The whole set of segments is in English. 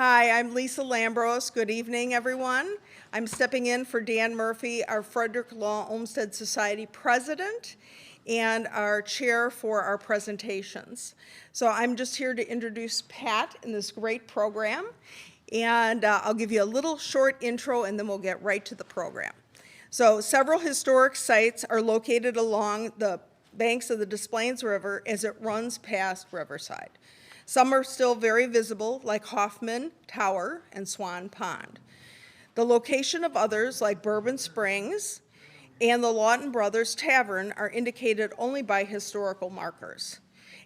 Hi, I'm Lisa Lambros. Good evening, everyone. I'm stepping in for Dan Murphy, our Frederick Law Olmsted Society president and our chair for our presentations. So I'm just here to introduce Pat in this great program, and I'll give you a little short intro and then we'll get right to the program. So several historic sites are located along the banks of the Des Plaines River as it runs past Riverside. Some are still very visible, like Hoffman Tower and Swan Pond. The location of others, like Bourbon Springs and the Lawton Brothers Tavern, are indicated only by historical markers.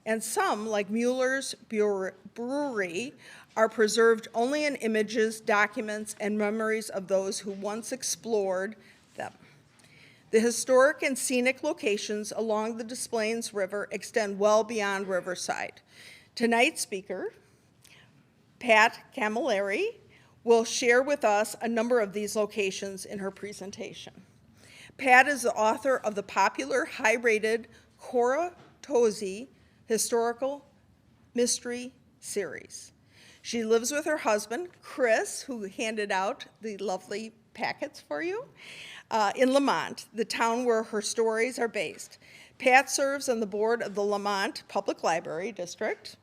And some, like Mueller's Brewery, are preserved only in images, documents, and memories of those who once explored them. The historic and scenic locations along the Des Plaines River extend well beyond Riverside. Tonight's speaker, Pat Camalliere, will share with us a number of these locations in her presentation. Pat is the author of the popular, high-rated Cora Tozy historical mystery series. She lives with her husband, Chris, who handed out the lovely packets for you, in Lamont, the town where her stories are based. Pat serves on the board of the Lamont Public Library District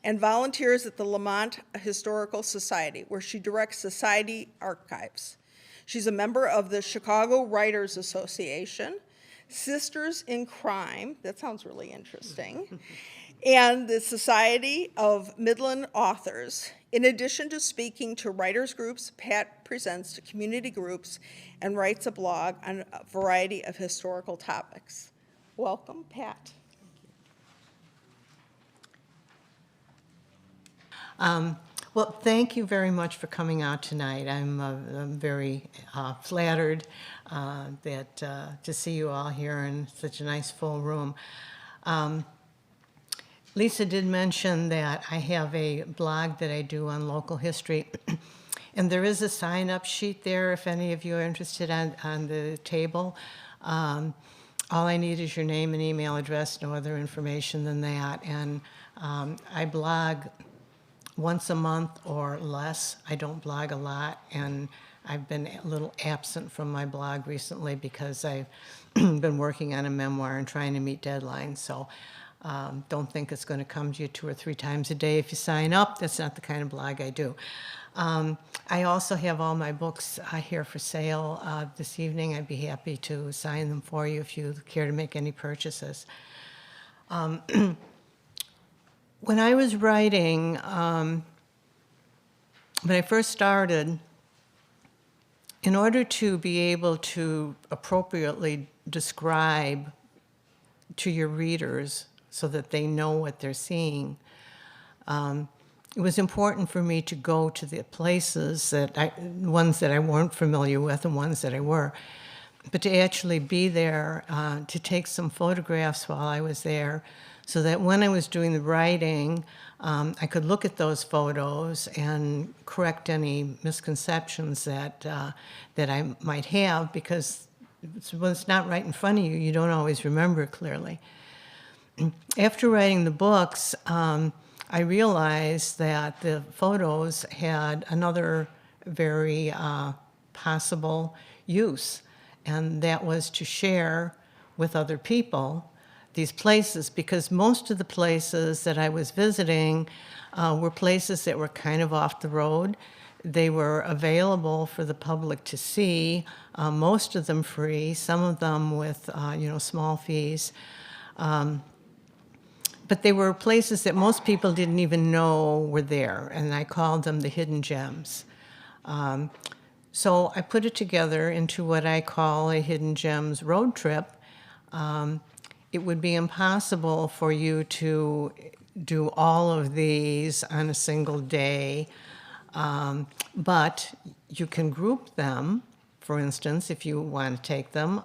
and volunteers at the Lamont Historical Society, where she directs society archives. She's a member of the Chicago Writers Association, Sisters in Crime, that sounds really interesting, and the Society of Midland Authors. In addition to speaking to writers groups, Pat presents to community groups and writes a blog on a variety of historical topics. Welcome, Pat. Well, thank you very much for coming out tonight. I'm very flattered to see you all here in such a nice full room. Lisa did mention that I have a blog that I do on local history, and there is a sign-up sheet there if any of you are interested on the table. All I need is your name and email address, no other information than that, and I blog once a month or less. I don't blog a lot, and I've been a little absent from my blog recently because I've been working on a memoir and trying to meet deadlines, so don't think it's going to come to you 2 or 3 times a day if you sign up. That's not the kind of blog I do. I also have all my books here for sale this evening. I'd be happy to sign them for you if you care to make any purchases. When I was writing, when I first started, in order to be able to appropriately describe to your readers so that they know what they're seeing, it was important for me to go to the places ones that I weren't familiar with and ones that I were, but to actually be there, to take some photographs while I was there, so that when I was doing the writing, I could look at those photos and correct any misconceptions that I might have, because when it's not right in front of you, you don't always remember it clearly. After writing the books, I realized that the photos had another very possible use, and that was to share with other people these places, because most of the places that I was visiting were places that were kind of off the road. They were available for the public to see, most of them free, some of them with small fees. But they were places that most people didn't even know were there, and I called them the hidden gems. So I put it together into what I call a hidden gems road trip. It would be impossible for you to do all of these on a single day, but you can group them, for instance, if you want to take them.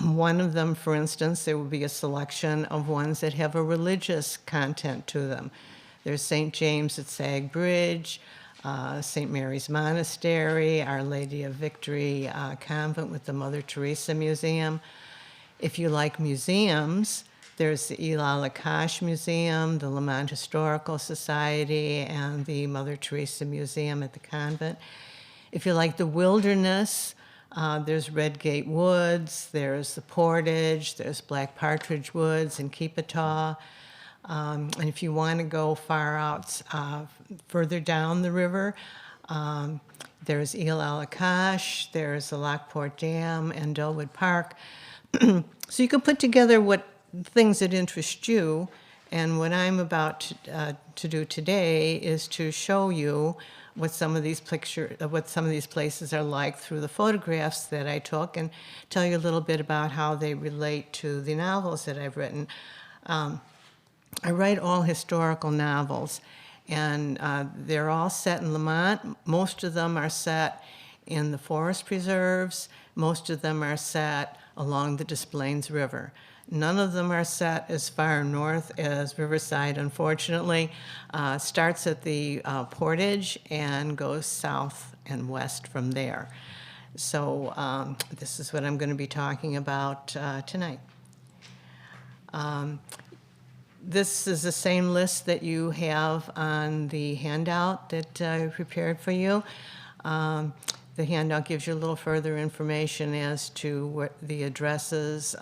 One of them, for instance, there will be a selection of ones that have a religious content to them. There's St. James at Sag Bridge, St. Mary's Monastery, Our Lady of Victory Convent with the Mother Teresa Museum. If you like museums, There's the Eli Lakash Museum, the Lamont Historical Society, and the Mother Teresa Museum at the convent. If you like the wilderness, there's Redgate Woods, there's the Portage, there's Black Partridge Woods and Keepataw. And if you want to go far out, further down the river, there's Eli Lakash, there's the Lockport Dam and Dellwood Park. So you can put together what things that interest you, and what I'm about to do today is to show you what some of these places are like through the photographs that I took, and tell you a little bit about how they relate to the novels that I've written. I write all historical novels, and they're all set in Lamont. Most of them are set in the forest preserves. Most of them are set along the Des Plaines River. None of them are set as far north as Riverside, unfortunately. Starts at the Portage and goes south and west from there. So this is what I'm going to be talking about tonight. This is the same list that you have on the handout that I prepared for you. The handout gives you a little further information as to what the addresses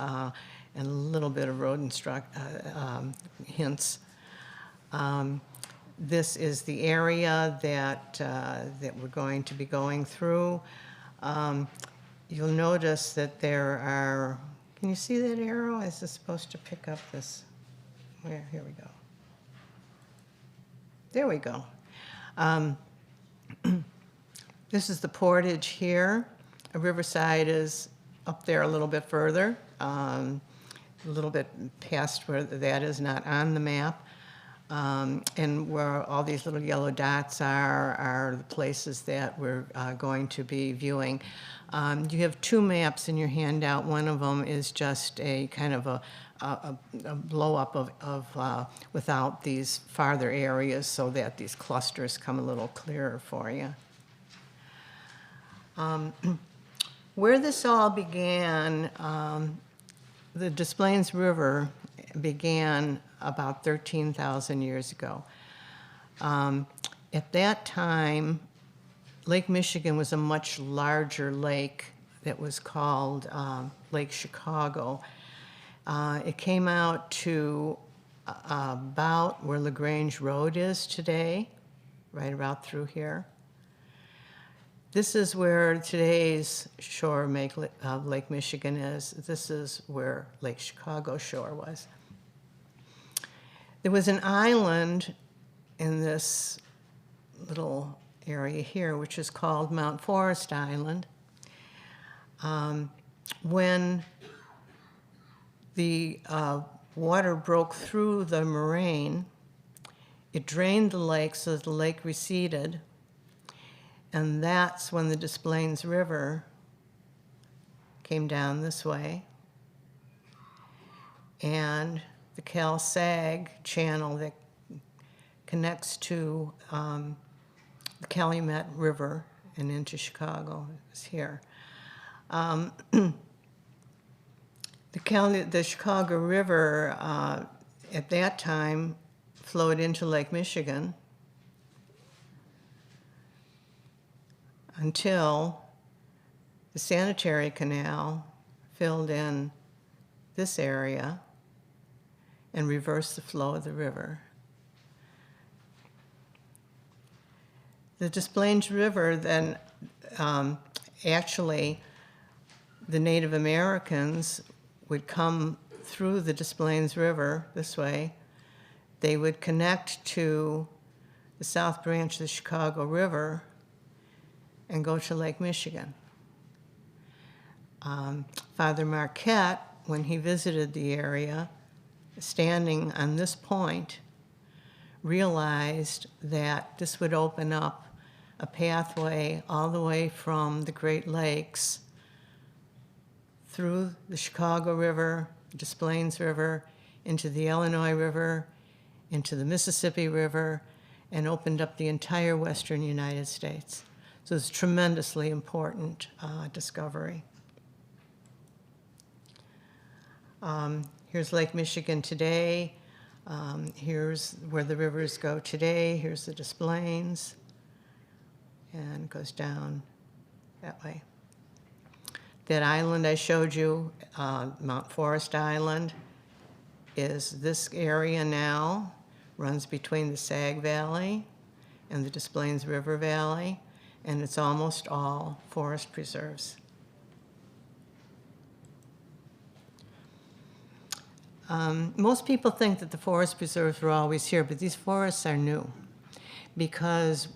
and a little bit of road hints. This is the area that we're going to be going through. You'll notice that there are, can you see that arrow? Is this supposed to pick up this? Where? Here we go. There we go. This is the Portage here. Riverside is up there a little bit further, a little bit past where that is not on the map. And where all these little yellow dots are the places that we're going to be viewing. You have two maps in your handout. One of them is just a kind of a blow up of without these farther areas, so that these clusters come a little clearer for you. Where this all began, the Des Plaines River began about 13,000 years ago. At that time, Lake Michigan was a much larger lake that was called Lake Chicago. It came out to about where LaGrange Road is today, right about through here. This is where today's shore of Lake Michigan is. This is where Lake Chicago shore was. There was an island in this little area here, which is called Mount Forest Island. When the water broke through the moraine, it drained the lake so that the lake receded. And that's when the Des Plaines River came down this way. And the Cal-Sag channel that connects to the Calumet River and into Chicago is here. The Chicago River at that time flowed into Lake Michigan until the sanitary canal filled in this area and reversed the flow of the river. The Des Plaines River then, actually, the Native Americans would come through the Des Plaines River this way. They would connect to the South Branch of the Chicago River and go to Lake Michigan. Father Marquette, when he visited the area, standing on this point, realized that this would open up a pathway all the way from the Great Lakes through the Chicago River, Des Plaines River, into the Illinois River, into the Mississippi River, and opened up the entire western United States. So it's a tremendously important discovery. Here's Lake Michigan today. Here's where the rivers go today. Here's the Des Plaines. And it goes down that way. That island I showed you, Mount Forest Island, is this area now, runs between the Sag Valley and the Des Plaines River Valley, and it's almost all forest preserves. Most people think that the forest preserves were always here, but these forests are new because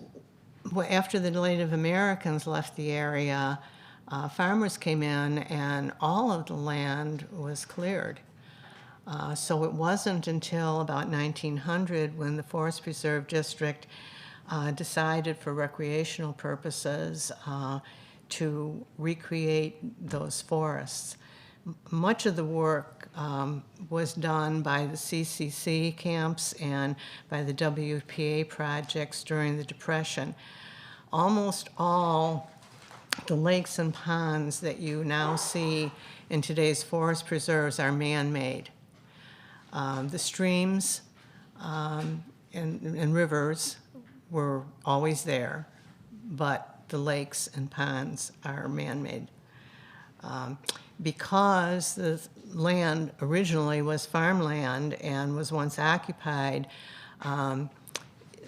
after the Native Americans left the area, farmers came in and all of the land was cleared. So it wasn't until about 1900 when the Forest Preserve District decided for recreational purposes to recreate those forests. Much of the work was done by the CCC camps and by the WPA projects during the Depression. Almost all the lakes and ponds that you now see in today's forest preserves are man-made. The streams and rivers were always there, but the lakes and ponds are man-made. Because the land originally was farmland and was once occupied,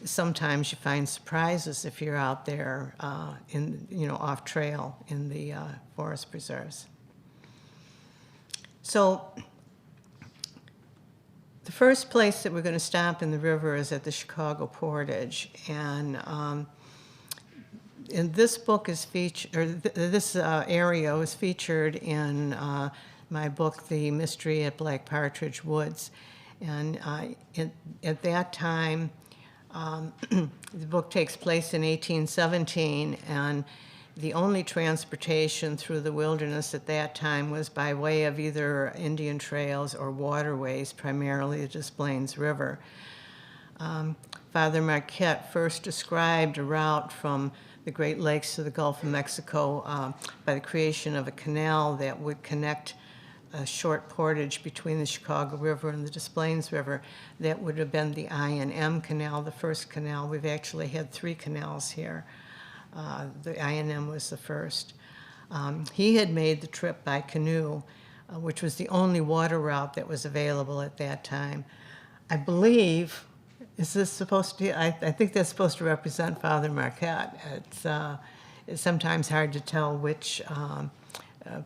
sometimes you find surprises if you're out there off trail in the forest preserves. So the first place that we're going to stop in the river is at the Chicago Portage, and this book is featured, or this area was featured in my book, The Mystery at Black Partridge Woods. And at that time, the book takes place in 1817, and the only transportation through the wilderness at that time was by way of either Indian trails or waterways, primarily the Des Plaines River. Father Marquette first described a route from the Great Lakes to the Gulf of Mexico by the creation of a canal that would connect a short portage between the Chicago River and the Des Plaines River. That would have been the I&M Canal, the first canal. We've actually had 3 canals here. The I&M was the first. He had made the trip by canoe, which was the only water route that was available at that time. I believe, is this supposed to, I think that's supposed to represent Father Marquette. It's sometimes hard to tell which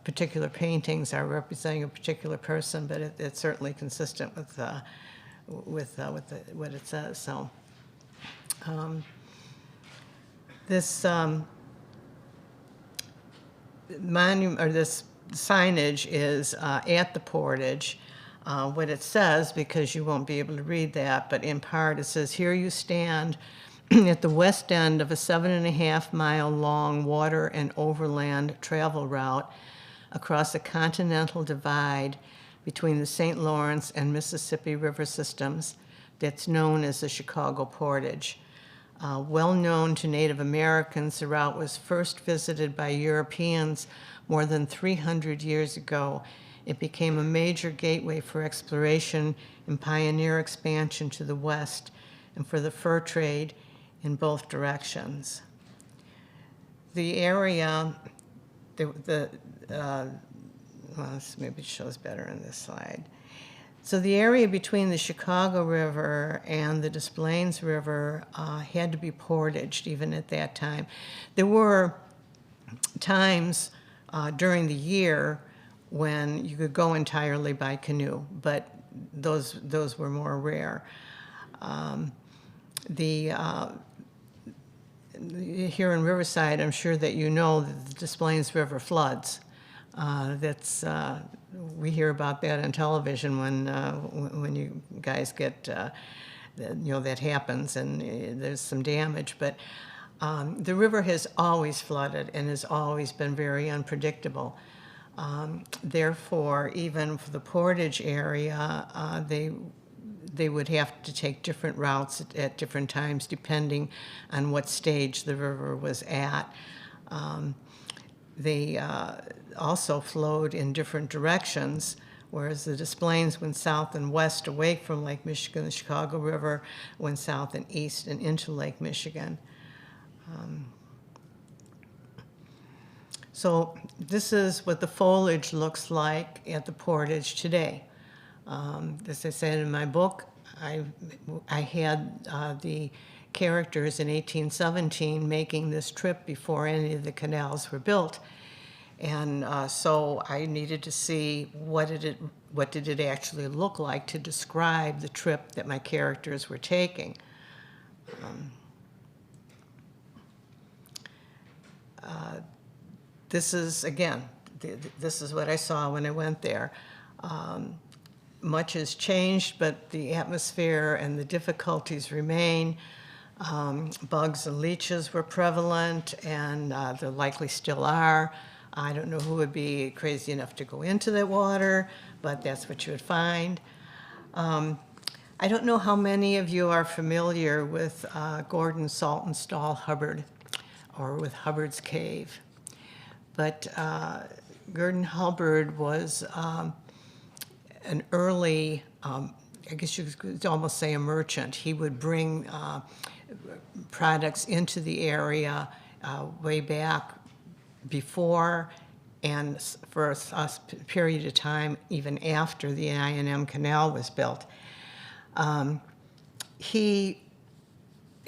particular paintings are representing a particular person, but it's certainly consistent with what it says. So this monument, or this signage, is at the Portage. What it says, because you won't be able to read that, but in part it says, "Here you stand at the west end of a 7.5-mile long water and overland travel route across a continental divide between the St. Lawrence and Mississippi river systems that's known as the Chicago Portage. Well known to Native Americans, the route was first visited by Europeans more than 300 years ago. It became a major gateway for exploration and pioneer expansion to the west and for the fur trade in both directions." The area, this maybe shows better in this slide. So the area between the Chicago River and the Des Plaines River had to be portaged even at that time. There were times during the year when you could go entirely by canoe, but those were more rare. Here in Riverside, I'm sure that you know that the Des Plaines River floods. We hear about that on television when you guys get, that happens and there's some damage. But the river has always flooded and has always been very unpredictable. Therefore, even for the Portage area, they would have to take different routes at different times depending on what stage the river was at. They also flowed in different directions whereas the Des Plaines went south and west away from Lake Michigan. The Chicago River went south and east and into Lake Michigan. So this is what the foliage looks like at the Portage today. As I said in my book, I had the characters in 1817 making this trip before any of the canals were built. And so I needed to see what did it actually look like to describe the trip that my characters were taking. This is, again, this is what I saw when I went there. Much has changed, but the atmosphere and the difficulties remain. Bugs and leeches were prevalent, and there likely still are. I don't know who would be crazy enough to go into that water, but that's what you would find. I don't know how many of you are familiar with Gordon Saltonstall Hubbard, or with Hubbard's Cave. But Gordon Hubbard was an early, I guess you could almost say a merchant. He would bring products into the area way back before and for a period of time even after the I&M Canal was built. He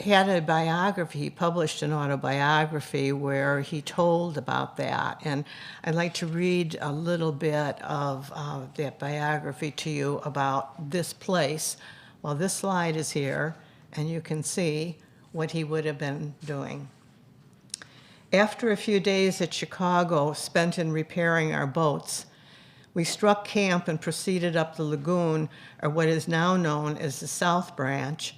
had a biography, he published an autobiography where he told about that. And I'd like to read a little bit of that biography to you about this place. Well, this slide is here, and you can see what he would have been doing. After a few days at Chicago spent in repairing our boats, we struck camp and proceeded up the lagoon, or what is now known as the South Branch,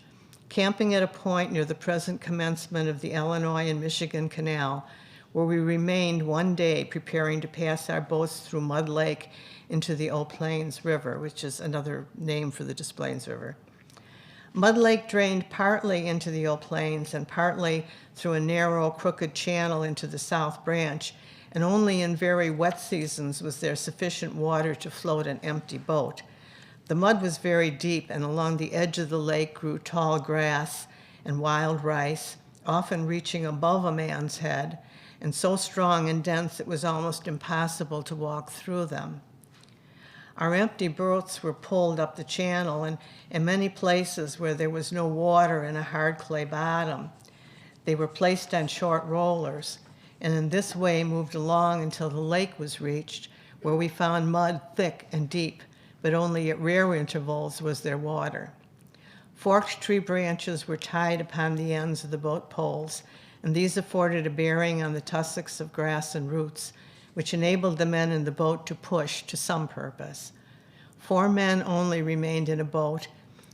camping at a point near the present commencement of the Illinois and Michigan Canal, where we remained one day preparing to pass our boats through Mud Lake into the Eau Plaines River, which is another name for the Des Plaines River. Mud Lake drained partly into the Eau Plaines and partly through a narrow, crooked channel into the South Branch, and only in very wet seasons was there sufficient water to float an empty boat. The mud was very deep, and along the edge of the lake grew tall grass and wild rice, often reaching above a man's head, and so strong and dense it was almost impossible to walk through them. Our empty boats were pulled up the channel, and in many places where there was no water and a hard clay bottom, they were placed on short rollers, and in this way moved along until the lake was reached, where we found mud thick and deep, but only at rare intervals was there water. Forked tree branches were tied upon the ends of the boat poles, and these afforded a bearing on the tussocks of grass and roots, which enabled the men in the boat to push to some purpose. 4 men only remained in a boat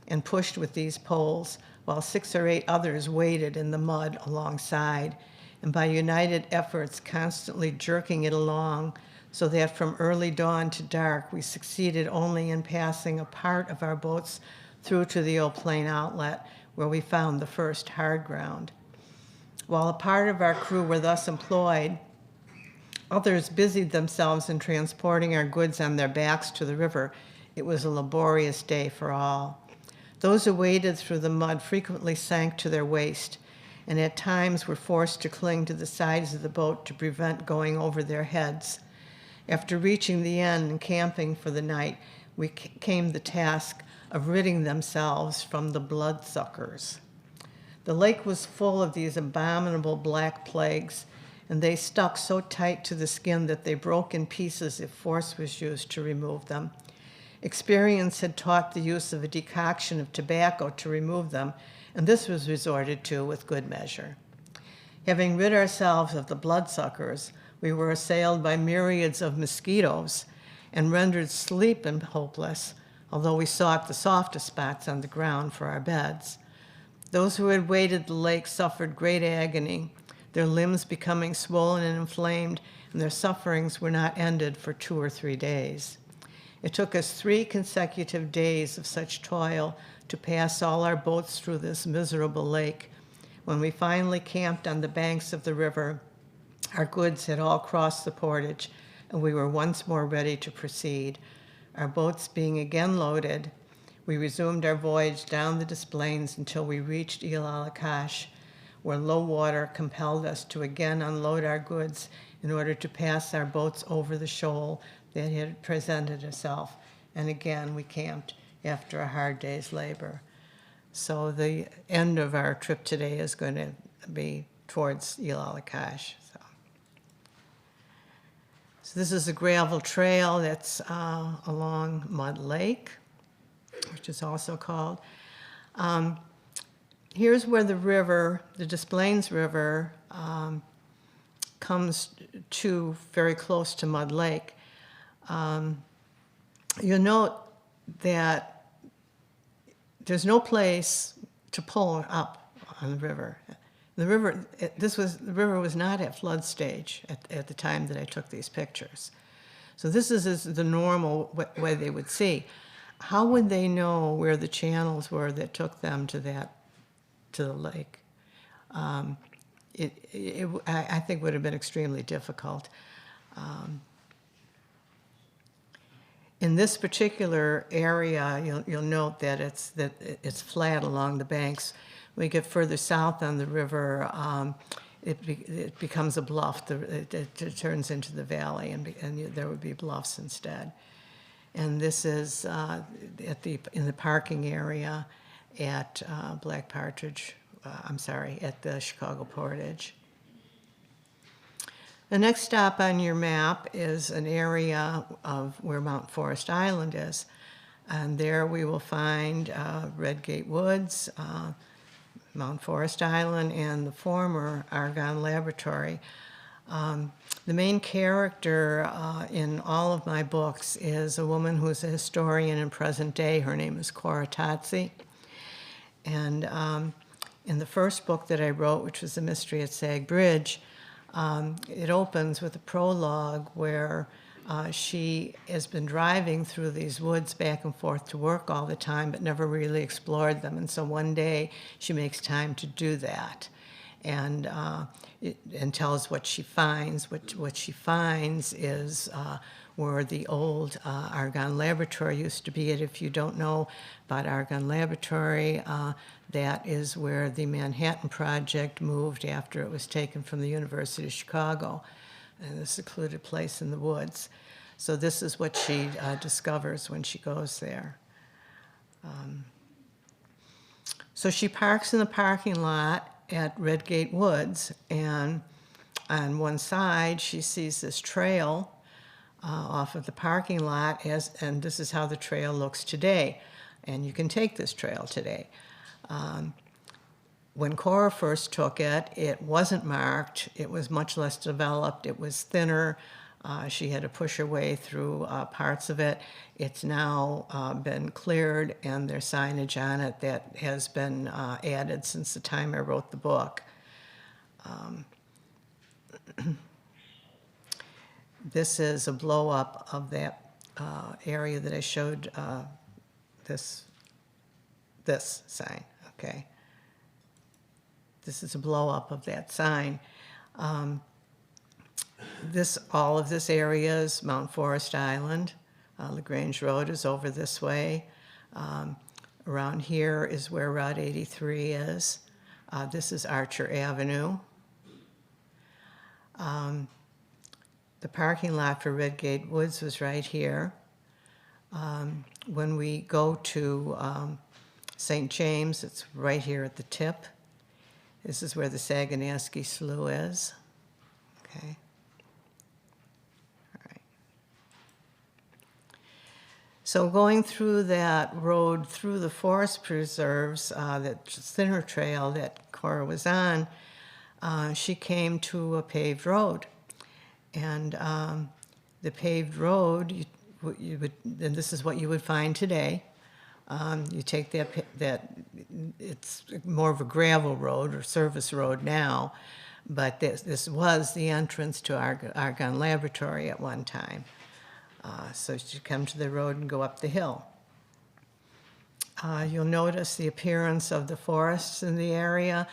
and pushed with these poles, while 6 or 8 others waded in the mud alongside, and by united efforts constantly jerking it along, so that from early dawn to dark we succeeded only in passing a part of our boats through to the Eau Plaine outlet, where we found the first hard ground. While a part of our crew were thus employed, others busied themselves in transporting our goods on their backs to the river. It was a laborious day for all. Those who waded through the mud frequently sank to their waist, and at times were forced to cling to the sides of the boat to prevent going over their heads. After reaching the end and camping for the night, came the task of ridding themselves from the bloodsuckers. The lake was full of these abominable black plagues, and they stuck so tight to the skin that they broke in pieces if force was used to remove them. Experience had taught the use of a decoction of tobacco to remove them, and this was resorted to with good measure. Having rid ourselves of the bloodsuckers, we were assailed by myriads of mosquitoes and rendered sleep hopeless, although we sought the softest spots on the ground for our beds. Those who had waded the lake suffered great agony, their limbs becoming swollen and inflamed, and their sufferings were not ended for 2 or 3 days. It took us 3 consecutive days of such toil to pass all our boats through this miserable lake. When we finally camped on the banks of the river, our goods had all crossed the portage, and we were once more ready to proceed. Our boats being again loaded, we resumed our voyage down the Des Plaines until we reached Île-à-la-Cache, where low water compelled us to again unload our goods in order to pass our boats over the shoal that had presented itself. And again, we camped after a hard day's labor. So the end of our trip today is going to be towards Île-à-la-Cache. So this is a gravel trail that's along Mud Lake, which is also called. Here's where the river, the Des Plaines River, comes to very close to Mud Lake. You'll note that there's no place to pull up on the river. The river was not at flood stage at the time that I took these pictures. So this is the normal way they would see. How would they know where the channels were that took them to the lake? I think would have been extremely difficult. In this particular area, you'll note that it's flat along the banks. When we get further south on the river, it becomes a bluff. It turns into the valley, and there would be bluffs instead. And this is in the parking area at Black Partridge. At the Chicago Portage. The next stop on your map is an area of where Mount Forest Island is. And there we will find Redgate Woods, Mount Forest Island, and the former Argonne Laboratory. The main character in all of my books is a woman who's a historian in present day. Her name is Cora Totzi. And in the first book that I wrote, which was The Mystery at Sag Bridge, it opens with a prologue where she has been driving through these woods back and forth to work all the time, but never really explored them. And so one day she makes time to do that, and tells what she finds. What she finds is where the old Argonne Laboratory used to be. And if you don't know about Argonne Laboratory, that is where the Manhattan Project moved after it was taken from the University of Chicago, in a secluded place in the woods. So this is what she discovers when she goes there. So she parks in the parking lot at Redgate Woods, and on one side she sees this trail off of the parking lot, and this is how the trail looks today. And you can take this trail today. When Cora first took it, it wasn't marked. It was much less developed. It was thinner. She had to push her way through parts of it. It's now been cleared, and there's signage on it that has been added since the time I wrote the book. This is a blow-up of that area that I showed, this sign, okay? This is a blow-up of that sign. All of this area is Mount Forest Island. LaGrange Road is over this way. Around here is where Route 83 is. This is Archer Avenue. The parking lot for Redgate Woods was right here. When we go to St. James, it's right here at the tip. This is where the Saganasky Slough is. Okay. All right. So going through that road through the forest preserves, that thinner trail that Cora was on, she came to a paved road. And the paved road, and this is what you would find today. You take that it's more of a gravel road or service road now, but this was the entrance to Argonne Laboratory at one time. So you come to the road and go up the hill. You'll notice the appearance of the forests in the area.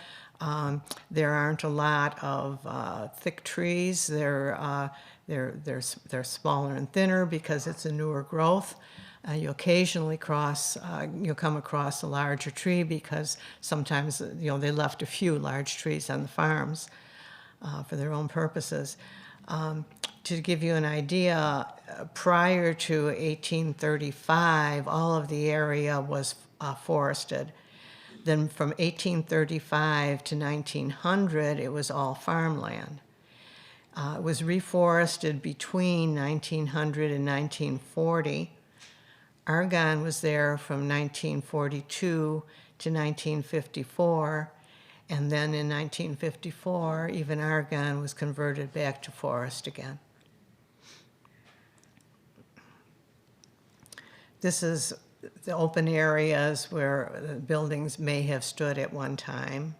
There aren't a lot of thick trees. There They're smaller and thinner because it's a newer growth. You occasionally you'll come across a larger tree because sometimes, they left a few large trees on the farms for their own purposes. To give you an idea, prior to 1835, all of the area was forested. Then from 1835 to 1900, it was all farmland. It was reforested between 1900 and 1940. Argonne was there from 1942 to 1954, and then in 1954, even Argonne was converted back to forest again. This is the open areas where the buildings may have stood at one time.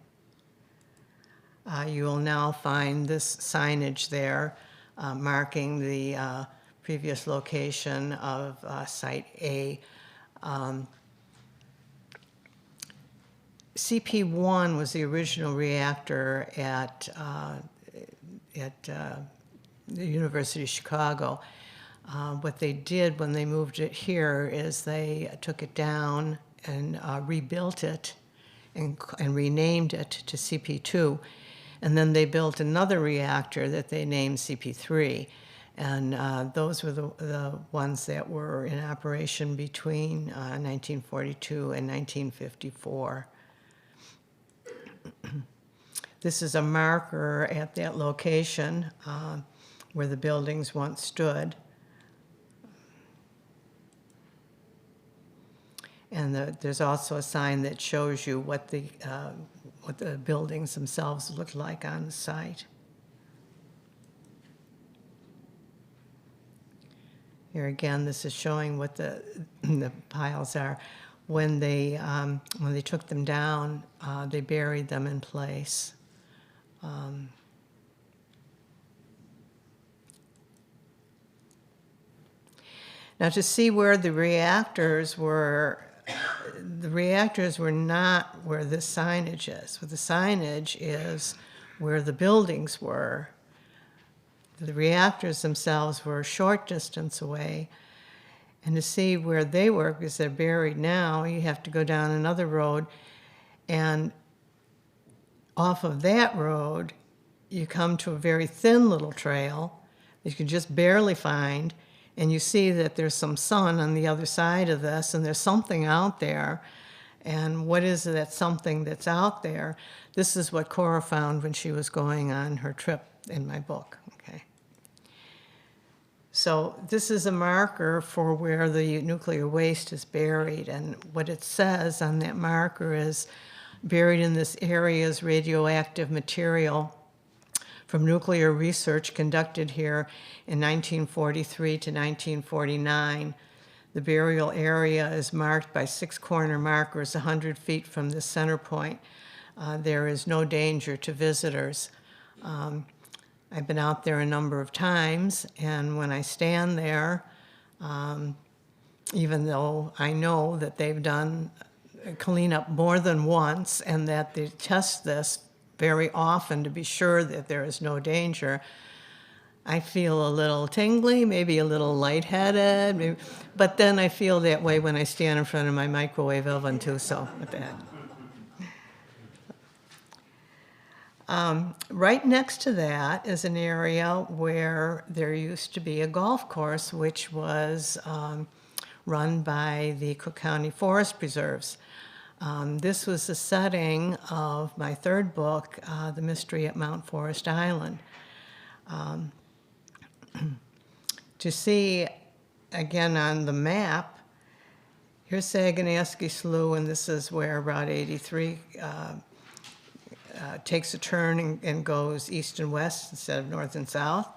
You will now find this signage there marking the previous location of Site A. CP1 was the original reactor at the University of Chicago. What they did when they moved it here is they took it down and rebuilt it and renamed it to CP2. And then they built another reactor that they named CP3. And those were the ones that were in operation between 1942 and 1954. This is a marker at that location where the buildings once stood. And there's also a sign that shows you what the buildings themselves look like on the site. Here again, this is showing what the piles are. When they took them down, they buried them in place. Now, to see where the reactors were not where this signage is. Where the signage is where the buildings were. The reactors themselves were a short distance away. And to see where they were, because they're buried now, you have to go down another road. And off of that road, you come to a very thin little trail that you can just barely find. And you see that there's some sun on the other side of this, and there's something out there. And what is that something that's out there? This is what Cora found when she was going on her trip in my book. Okay. So this is a marker for where the nuclear waste is buried. And what it says on that marker is, buried in this area is radioactive material from nuclear research conducted here in 1943 to 1949. The burial area is marked by 6 corner markers 100 feet from the center point. There is no danger to visitors. I've been out there a number of times, and when I stand there, even though I know that they've done cleanup more than once and that they test this very often to be sure that there is no danger, I feel a little tingly, maybe a little lightheaded, but then I feel that way when I stand in front of my microwave oven too, so with that. Right next to that is an area where there used to be a golf course, which was run by the Cook County Forest Preserves. This was the setting of my third book, The Mystery at Mount Forest Island. To see, again on the map, here's Saganasky Slough, and this is where Route 83 takes a turn and goes east and west instead of north and south.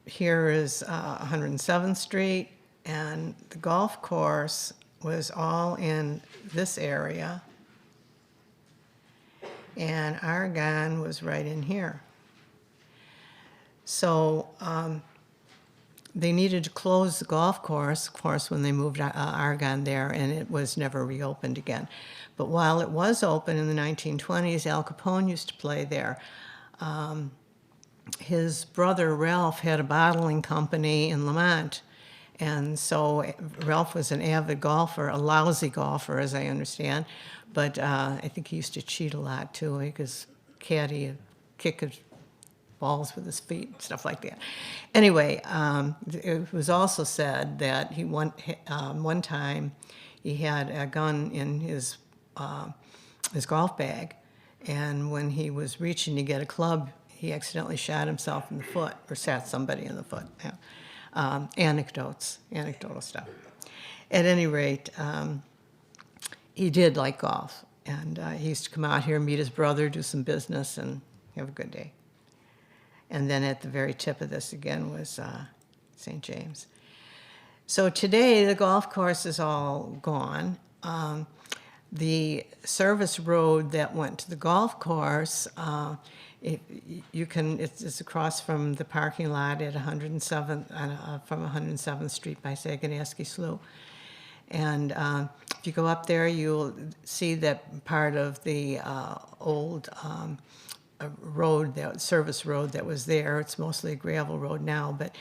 Here is 107th Street, and the golf course was all in this area, and Argonne was right in here. So they needed to close the golf course, of course, when they moved Argonne there, and it was never reopened again. But while it was open in the 1920s, Al Capone used to play there. his brother Ralph had a bottling company in Lamont. And so Ralph was an avid golfer, a lousy golfer, as I understand. But I think he used to cheat a lot, too, because caddy would kick his balls with his feet, stuff like that. Anyway, it was also said that one time he had a gun in his golf bag, and when he was reaching to get a club, he accidentally shot himself in the foot, or shot somebody in the foot. Yeah. Anecdotal stuff. At any rate, he did like golf, and he used to come out here, meet his brother, do some business, and have a good day. And then at the very tip of this again was St. James. So today the golf course is all gone. The service road that went to the golf course, it's across from the parking lot at 107th, from 107th Street by Saganaski Slough. And if you go up there, you'll see that part of the old road, that service road that was there. It's mostly a gravel road now, but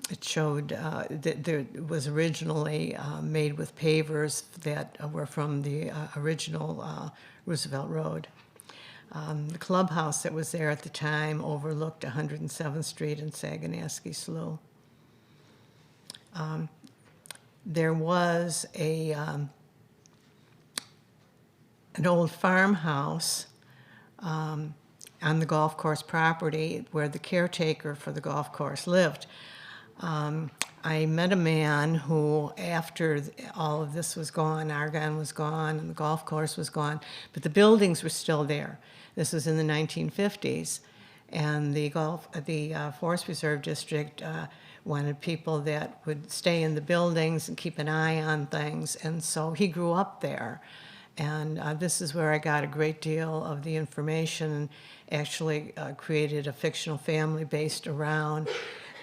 it showed that it was originally made with pavers that were from the original Roosevelt Road. The clubhouse that was there at the time overlooked 107th Street and Saganaski Slough. There was an old farmhouse on the golf course property where the caretaker for the golf course lived. I met a man who, after all of this was gone, Argonne was gone and the golf course was gone, but the buildings were still there. This was in the 1950s, and the Forest Reserve District wanted people that would stay in the buildings and keep an eye on things, and so he grew up there. And this is where I got a great deal of the information, and actually created a fictional family based around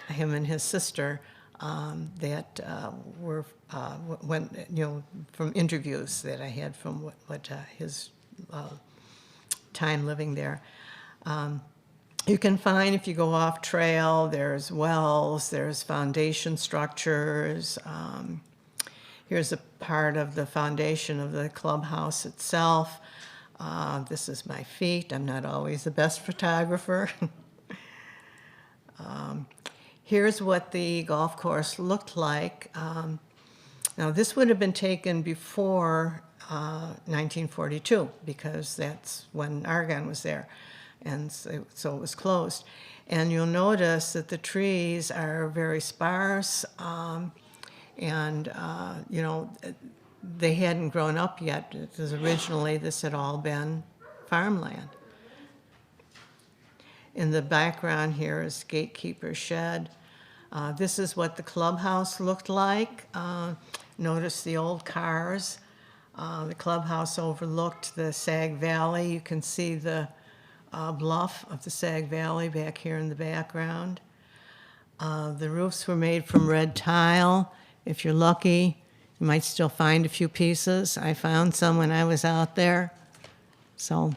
him and his sister that were from interviews that I had from his time living there. You can find, if you go off trail, there's wells, there's foundation structures. Here's a part of the foundation of the clubhouse itself. This is my feet. I'm not always the best photographer. Here's what the golf course looked like. Now, this would have been taken before 1942, because that's when Argonne was there, and so it was closed. And you'll notice that the trees are very sparse, and they hadn't grown up yet, because originally this had all been farmland. In the background here is Gatekeeper's Shed. This is what the clubhouse looked like. Notice the old cars. The clubhouse overlooked the Sag Valley. You can see the bluff of the Sag Valley back here in the background. The roofs were made from red tile. If you're lucky, you might still find a few pieces. I found some when I was out there. So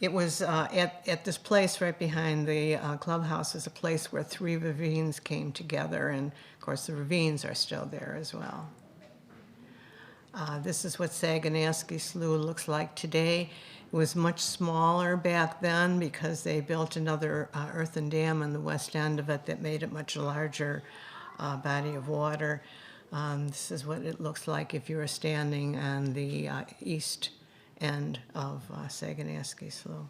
it was at this place right behind the clubhouse is a place where three ravines came together, and of course the ravines are still there as well. This is what Saganaski Slough looks like today. It was much smaller back then because they built another earthen dam on the west end of it that made it much larger body of water. This is what it looks like if you were standing on the east end of Saganaski Slough.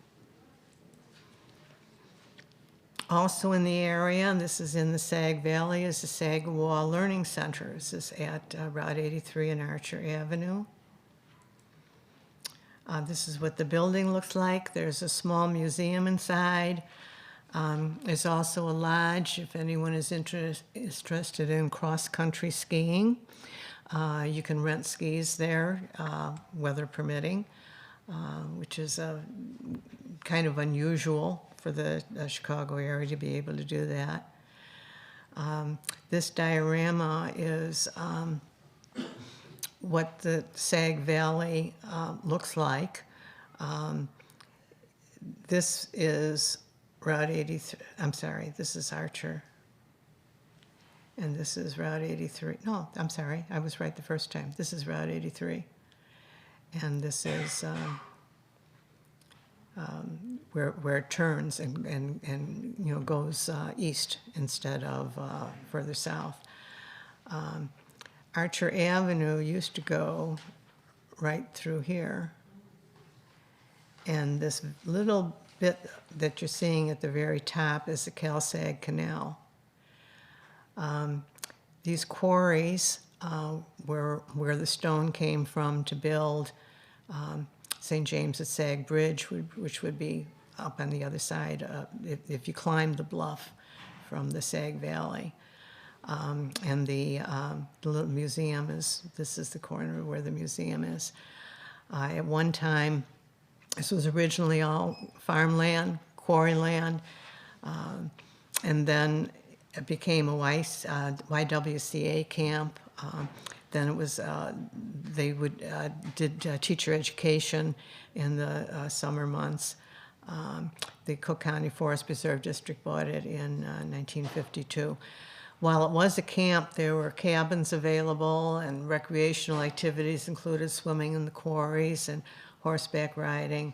Also in the area, and this is in the Sag Valley, is the Sagawau Learning Center. This is at Route 83 and Archer Avenue. This is what the building looks like. There's a small museum inside. There's also a lodge if anyone is interested in cross-country skiing. You can rent skis there, weather permitting, which is kind of unusual for the Chicago area to be able to do that. This diorama is what the Sag Valley looks like. This is Route 83, I'm sorry, this is Archer. And this is Route 83. No, I'm sorry, I was right the first time. This is Route 83. And this is where it turns and you know, goes east instead of further south. Archer Avenue used to go right through here. And this little bit that you're seeing at the very top is the Calsag Canal. These quarries where the stone came from to build St. James at Sag Bridge, which would be up on the other side if you climb the bluff from the Sag Valley. And the little museum this is the corner where the museum is. At one time, this was originally all farmland, quarry land, and then it became a YWCA camp. Then it was, they did teacher education in the summer months. The Cook County Forest Preserve District bought it in 1952. While it was a camp, there were cabins available and recreational activities included swimming in the quarries and horseback riding.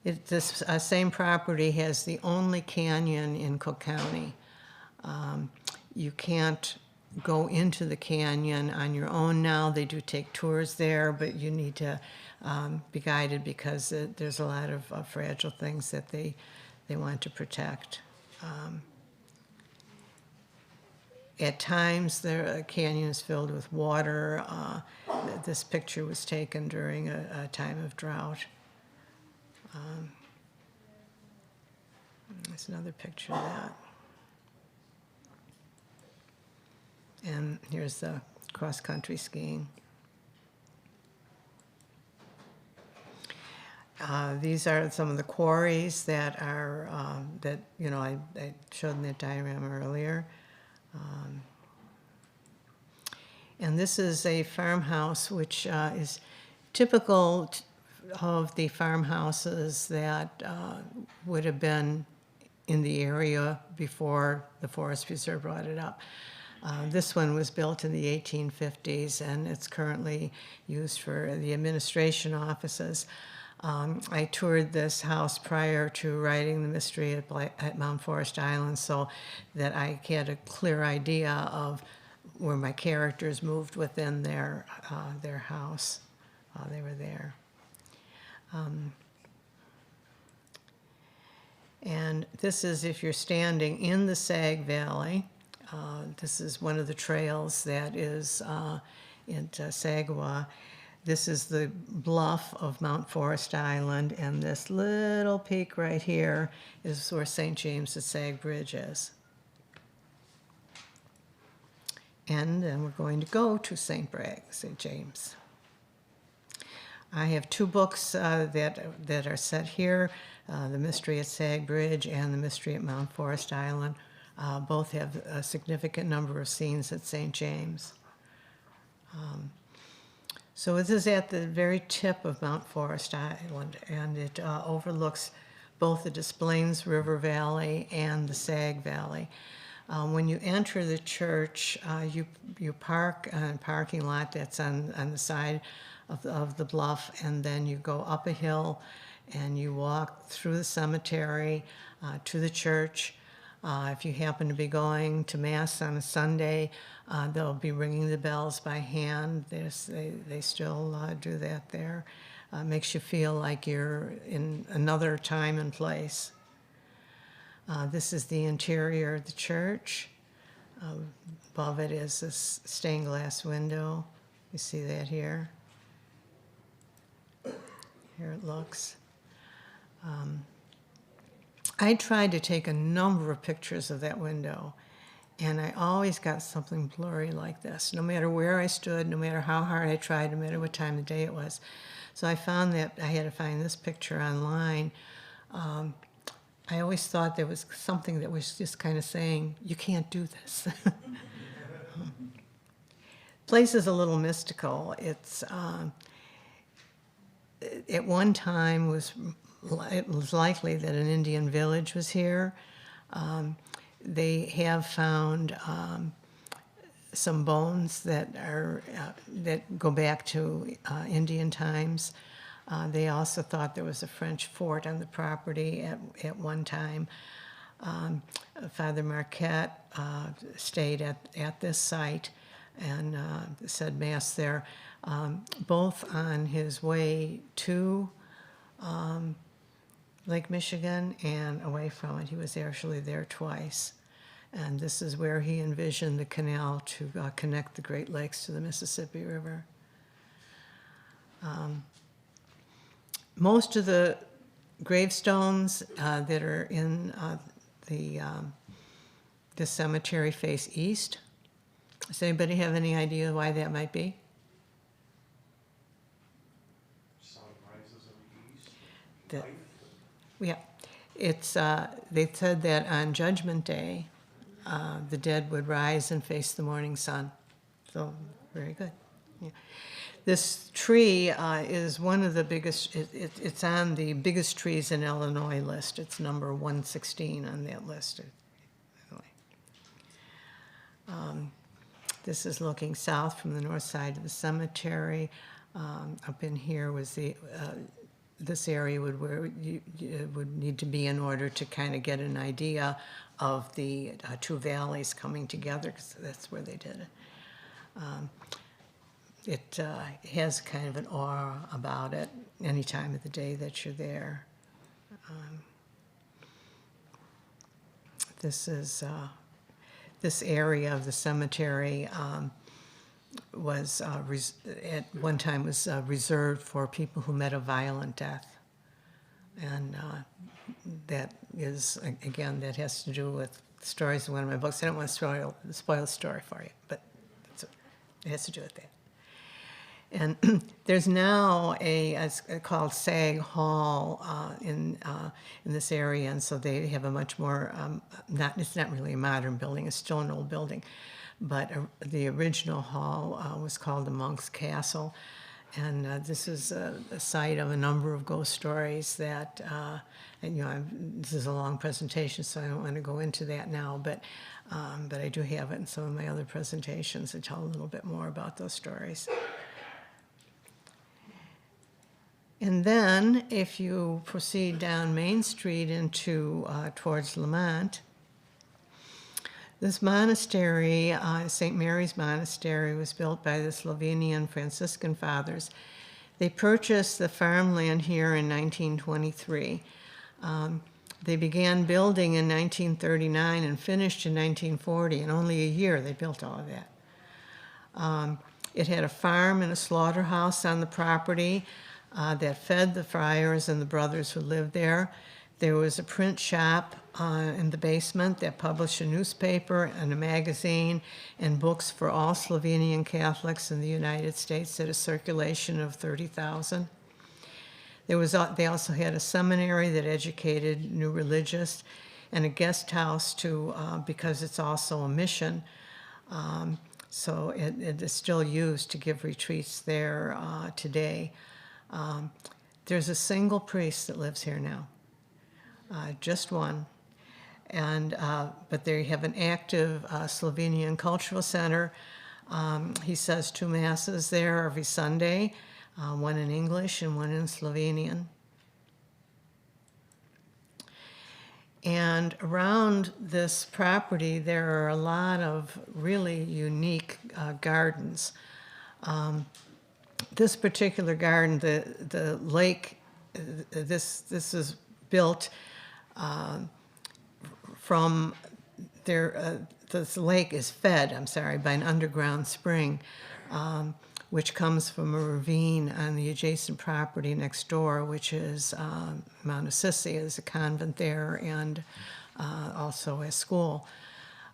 This same property has the only canyon in Cook County. You can't go into the canyon on your own now. They do take tours there, but you need to be guided because there's a lot of fragile things that they want to protect. At times, the canyon is filled with water. This picture was taken during a time of drought. There's another picture of that. And here's the cross-country skiing. These are some of the quarries that are, that, you know, I showed in that diagram earlier. And this is a farmhouse which is typical of the farmhouses that would have been in the area before the Forest Preserve brought it up. This one was built in the 1850s, and it's currently used for the administration offices. I toured this house prior to writing the mystery at Mount Forest Island so that I had a clear idea of where my characters moved within their house while they were there. And this is if you're standing in the Sag Valley. This is one of the trails that is in Sagwa. This is the bluff of Mount Forest Island, and this little peak right here is where St. James at Sag Bridge is. And then we're going to go to St. James. I have two books that are set here, The Mystery at Sag Bridge and The Mystery at Mount Forest Island. Both have a significant number of scenes at St. James. So this is at the very tip of Mount Forest Island, and it overlooks both the Des Plaines River Valley and the Sag Valley. When you enter the church, you park on a parking lot that's on the side of the bluff, and then you go up a hill and you walk through the cemetery to the church. If you happen to be going to Mass on a Sunday, they'll be ringing the bells by hand. They still do that there. Makes you feel like you're in another time and place. This is the interior of the church. Above it is this stained glass window. You see that here? Here it looks. I tried to take a number of pictures of that window, and I always got something blurry like this, no matter where I stood, no matter how hard I tried, no matter what time of day it was. So I found that I had to find this picture online. I always thought there was something that was just kind of saying, you can't do this. place is a little mystical. It's at one time it was likely that an Indian village was here. They have found some bones that go back to Indian times. They also thought there was a French fort on the property at one time. Father Marquette stayed at this site and said Mass there, both on his way to Lake Michigan and away from it. He was actually there twice. And this is where he envisioned the canal to connect the Great Lakes to the Mississippi River. Most of the gravestones that are in the cemetery face east. Does anybody have any idea why that might be? Sun rises in the east. That- Light. Yeah, it's, they said that on Judgment Day, the dead would rise and face the morning sun. So, very good. Yeah. This tree is one of the biggest, it's on the biggest trees in Illinois list. It's number 116 on that list. This is looking south from the north side of the cemetery. Up in here was this area where you would need to be in order to kind of get an idea of the two valleys coming together, because that's where they did it. It has kind of an aura about it any time of the day that you're there. This is this area of the cemetery was at one time was reserved for people who met a violent death, and that is, again, that has to do with stories in one of my books. I don't want to spoil the story for you, but it has to do with that. And there's now it's called Sag Hall in this area, and so they have a much more, it's not really a modern building, it's still an old building, but the original hall was called the Monk's Castle, and this is a site of a number of ghost stories that, and this is a long presentation, so I don't want to go into that now, but I do have it in some of my other presentations that tell a little bit more about those stories. And then, if you proceed down Main Street into towards Lamont, this monastery, St. Mary's Monastery, was built by the Slovenian Franciscan fathers. They purchased the farmland here in 1923. They began building in 1939 and finished in 1940. In only a year, they built all of that. It had a farm and a slaughterhouse on the property that fed the friars and the brothers who lived there. There was a print shop in the basement that published a newspaper and a magazine and books for all Slovenian Catholics in the United States at a circulation of 30,000. They also had a seminary that educated new religious and a guest house because it's also a mission. So it is still used to give retreats there today. There's a single priest that lives here now, just one, and but they have an active Slovenian cultural center. He says 2 masses there every Sunday, one in English and one in Slovenian. And around this property, there are a lot of really unique gardens. This particular garden, the lake, this is built from there. This lake is fed, by an underground spring, which comes from a ravine on the adjacent property next door, which is Mount Assisi. There's a convent there and also a school.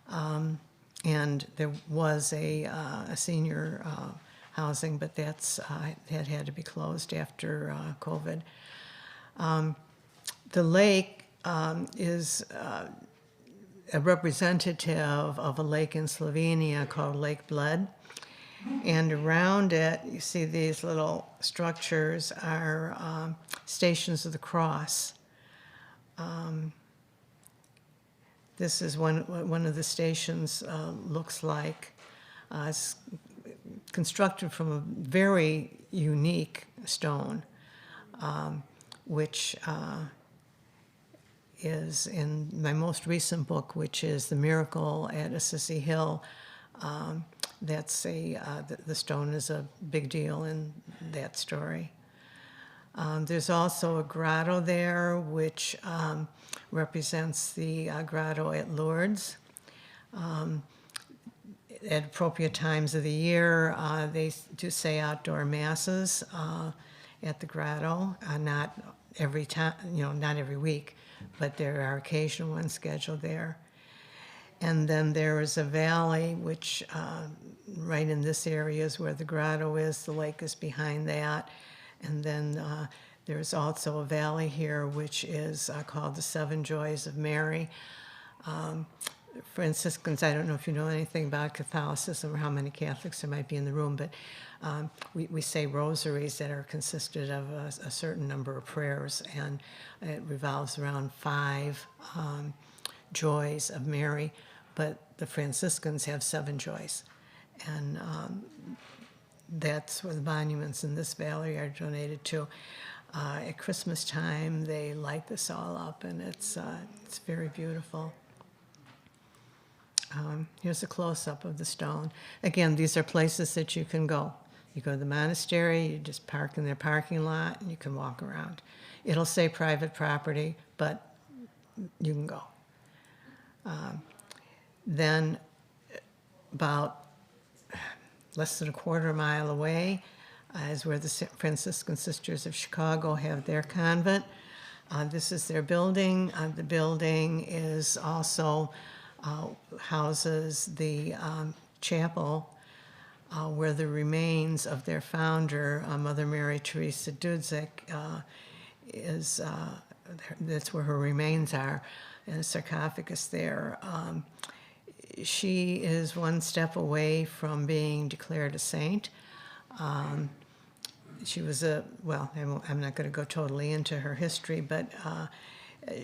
And there was a senior housing, but that had to be closed after COVID. The lake is a representative of a lake in Slovenia called Lake Bled, And around it, you see these little structures are Stations of the Cross. This is one of the stations looks like. It's constructed from a very unique stone, which is in my most recent book, which is The Miracle at Assisi Hill. The stone is a big deal in that story. There's also a grotto there, which represents the grotto at Lourdes. At appropriate times of the year, they do say outdoor masses at the grotto. Not every time, not every week, but there are occasional ones scheduled there. And then there is a valley, which right in this area is where the grotto is. The lake is behind that. And then there's also a valley here, which is called the Seven Joys of Mary. Franciscans, I don't know if you know anything about Catholicism or how many Catholics there might be in the room, but we say rosaries that are consisted of a certain number of prayers, and it revolves around 5 joys of Mary, but the Franciscans have 7 joys. And that's where the monuments in this valley are donated to. At Christmas time, they light this all up, and it's very beautiful. Here's a close-up of the stone. Again, these are places that you can go. You go to the monastery, you just park in their parking lot, and you can walk around. It'll say private property, but you can go. Then about less than a quarter mile away is where the Franciscan Sisters of Chicago have their convent. This is their building. The building is also houses the chapel where the remains of their founder, Mother Mary Teresa Dudzik, is. That's where her remains are, and a sarcophagus there. She is one step away from being declared a saint. She was I'm not going to go totally into her history, but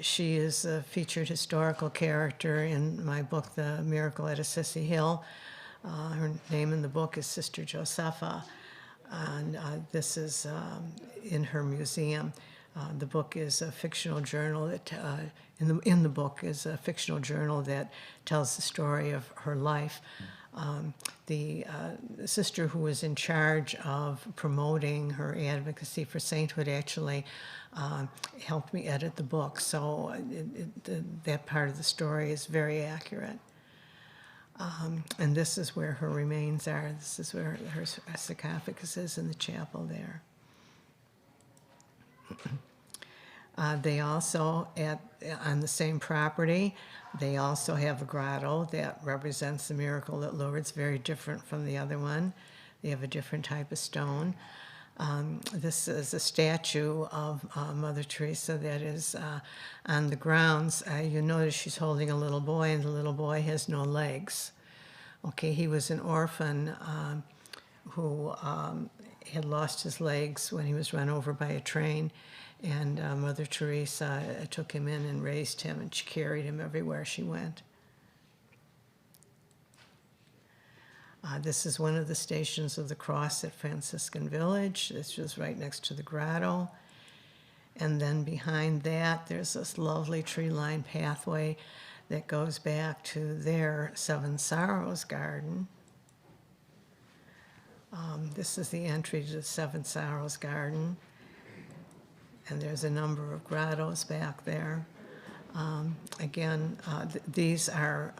she is a featured historical character in my book, The Miracle at Assisi Hill. Her name in the book is Sister Josepha, and this is in her museum. The book is a fictional journal that, in the book is a fictional journal that tells the story of her life. The sister who was in charge of promoting her advocacy for sainthood actually helped me edit the book, so that part of the story is very accurate. And this is where her remains are. This is where her sarcophagus is in the chapel there. They also, on the same property, they also have a grotto that represents the miracle at Lourdes, very different from the other one. They have a different type of stone. This is a statue of Mother Teresa that is on the grounds. You notice she's holding a little boy, and the little boy has no legs. Okay, he was an orphan who had lost his legs when he was run over by a train. And Mother Teresa took him in and raised him, and she carried him everywhere she went. This is one of the Stations of the Cross at Franciscan Village. This was right next to the grotto. And then behind that, there's this lovely tree-lined pathway that goes back to their Seven Sorrows Garden. This is the entry to the Seven Sorrows Garden. And there's a number of grottos back there. These are,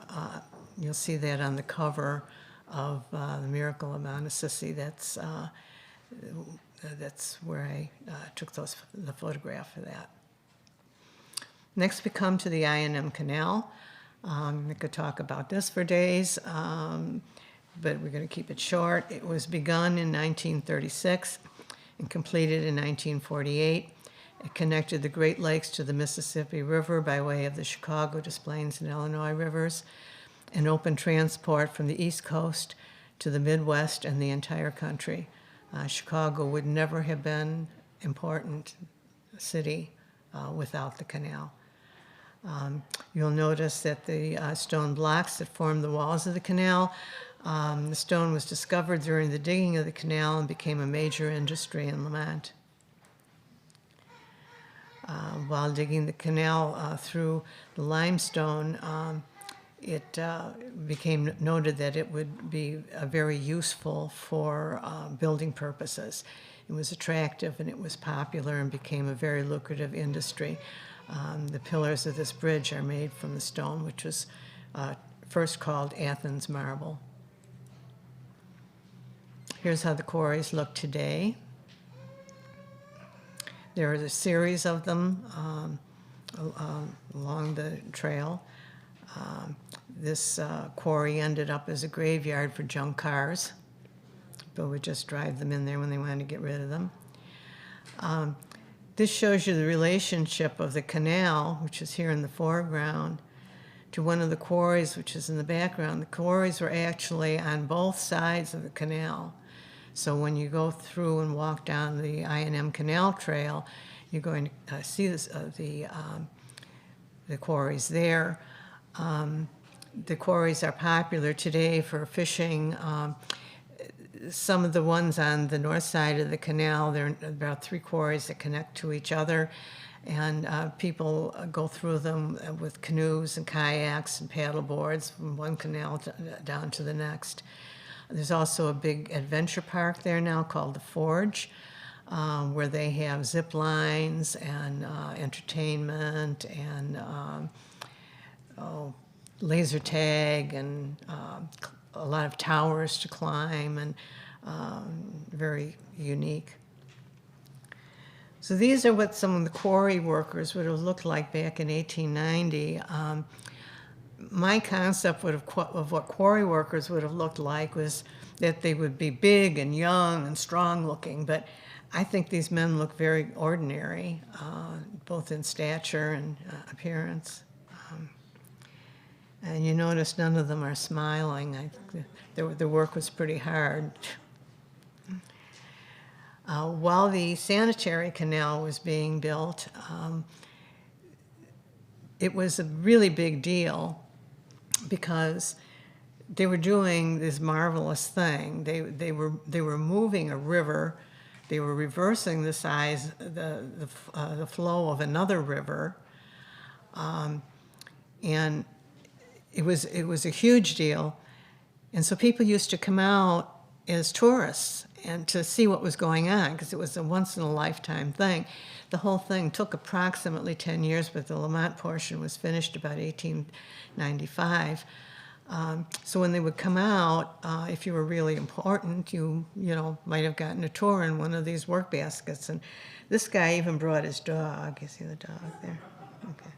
you'll see that on the cover of The Miracle of Mount Assisi. That's where I took the photograph for that. Next we come to the I&M Canal. We could talk about this for days, but we're going to keep it short. It was begun in 1936 and completed in 1948. It connected the Great Lakes to the Mississippi River by way of the Chicago, Des Plaines, and Illinois rivers, and opened transport from the East Coast to the Midwest and the entire country. Chicago would never have been important city without the canal. You'll notice that the stone blocks that form the walls of the canal, the stone was discovered during the digging of the canal and became a major industry in Lamont. While digging the canal through the limestone, it became noted that it would be very useful for building purposes. It was attractive and it was popular and became a very lucrative industry. The pillars of this bridge are made from the stone, which was first called Athens marble. Here's how the quarries look today. There is a series of them along the trail. This quarry ended up as a graveyard for junk cars. People would just drive them in there when they wanted to get rid of them. This shows you the relationship of the canal, which is here in the foreground, to one of the quarries, which is in the background. The quarries were actually on both sides of the canal. So when you go through and walk down the I&M Canal Trail, you're going to see this, the quarries there. The quarries are popular today for fishing. Some of the ones on the north side of the canal, there are about 3 quarries that connect to each other, and people go through them with canoes and kayaks and paddle boards from one canal down to the next. There's also a big adventure park there now called the Forge, where they have zip lines and entertainment and laser tag and a lot of towers to climb, and very unique. So these are what some of the quarry workers would have looked like back in 1890. My concept of what quarry workers would have looked like was that they would be big and young and strong looking, but I think these men look very ordinary, both in stature and appearance. And you notice none of them are smiling. I think the work was pretty hard. While the sanitary canal was being built, it was a really big deal because they were doing this marvelous thing. They were moving a river. They were reversing the size, the flow of another river, and it was a huge deal. And so people used to come out as tourists and to see what was going on, because it was a once-in-a-lifetime thing. The whole thing took approximately 10 years, but the Lamont portion was finished about 1895. So when they would come out, if you were really important, you might have gotten a tour in one of these work baskets. And this guy even brought his dog. You see the dog there? Okay.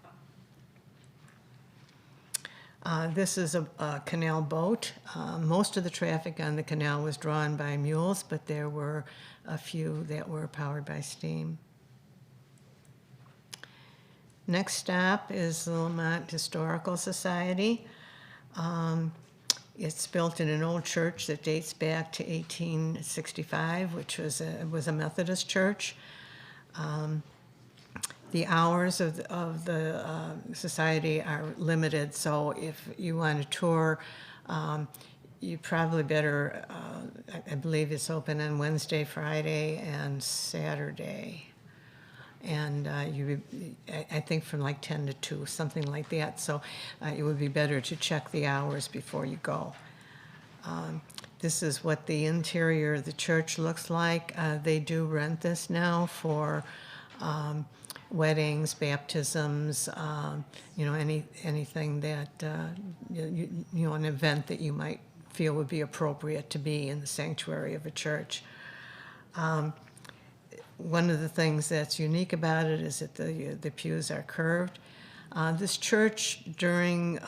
This is a canal boat. Most of the traffic on the canal was drawn by mules, but there were a few that were powered by steam. Next stop is the Lamont Historical Society. It's built in an old church that dates back to 1865, which was a Methodist church. The hours of the society are limited, so if you want to tour, you probably better, I believe it's open on Wednesday, Friday, and Saturday. And I think from like 10 to 2, something like that. So it would be better to check the hours before you go. This is what the interior of the church looks like. They do rent this now for weddings, baptisms, anything that, an event that you might feel would be appropriate to be in the sanctuary of a church. One of the things that's unique about it is that the pews are curved. This church during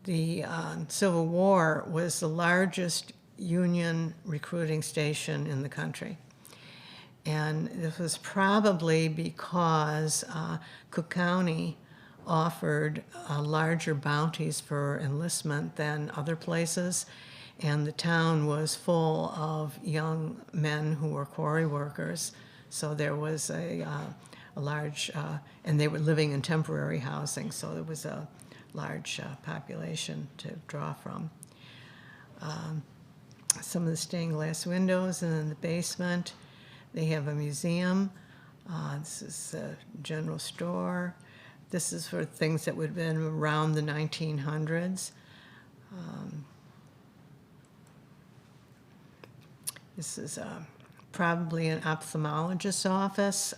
the Civil War was the largest Union recruiting station in the country. And this was probably because Cook County offered larger bounties for enlistment than other places. and the town was full of young men who were quarry workers. So there was a large, and they were living in temporary housing, so there was a large population to draw from. Some of the stained glass windows, and in the basement, they have a museum. This is a general store. This is for things that would have been around the 1900s. This is probably an ophthalmologist's office.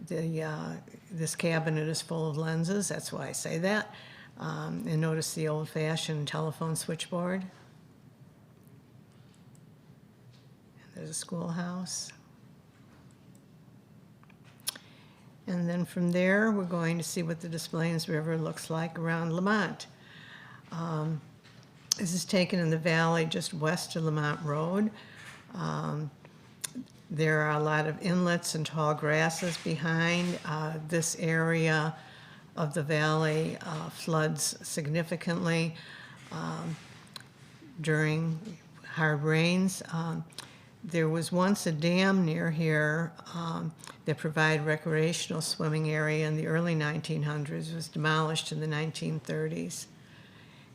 This cabinet is full of lenses, that's why I say that. And notice the old-fashioned telephone switchboard. There's a schoolhouse. And then from there, we're going to see what the Des Plaines River looks like around Lamont. This is taken in the valley just west of Lamont Road. There are a lot of inlets and tall grasses behind. This area of the valley floods significantly during hard rains. There was once a dam near here that provided recreational swimming area in the early 1900s. It was demolished in the 1930s.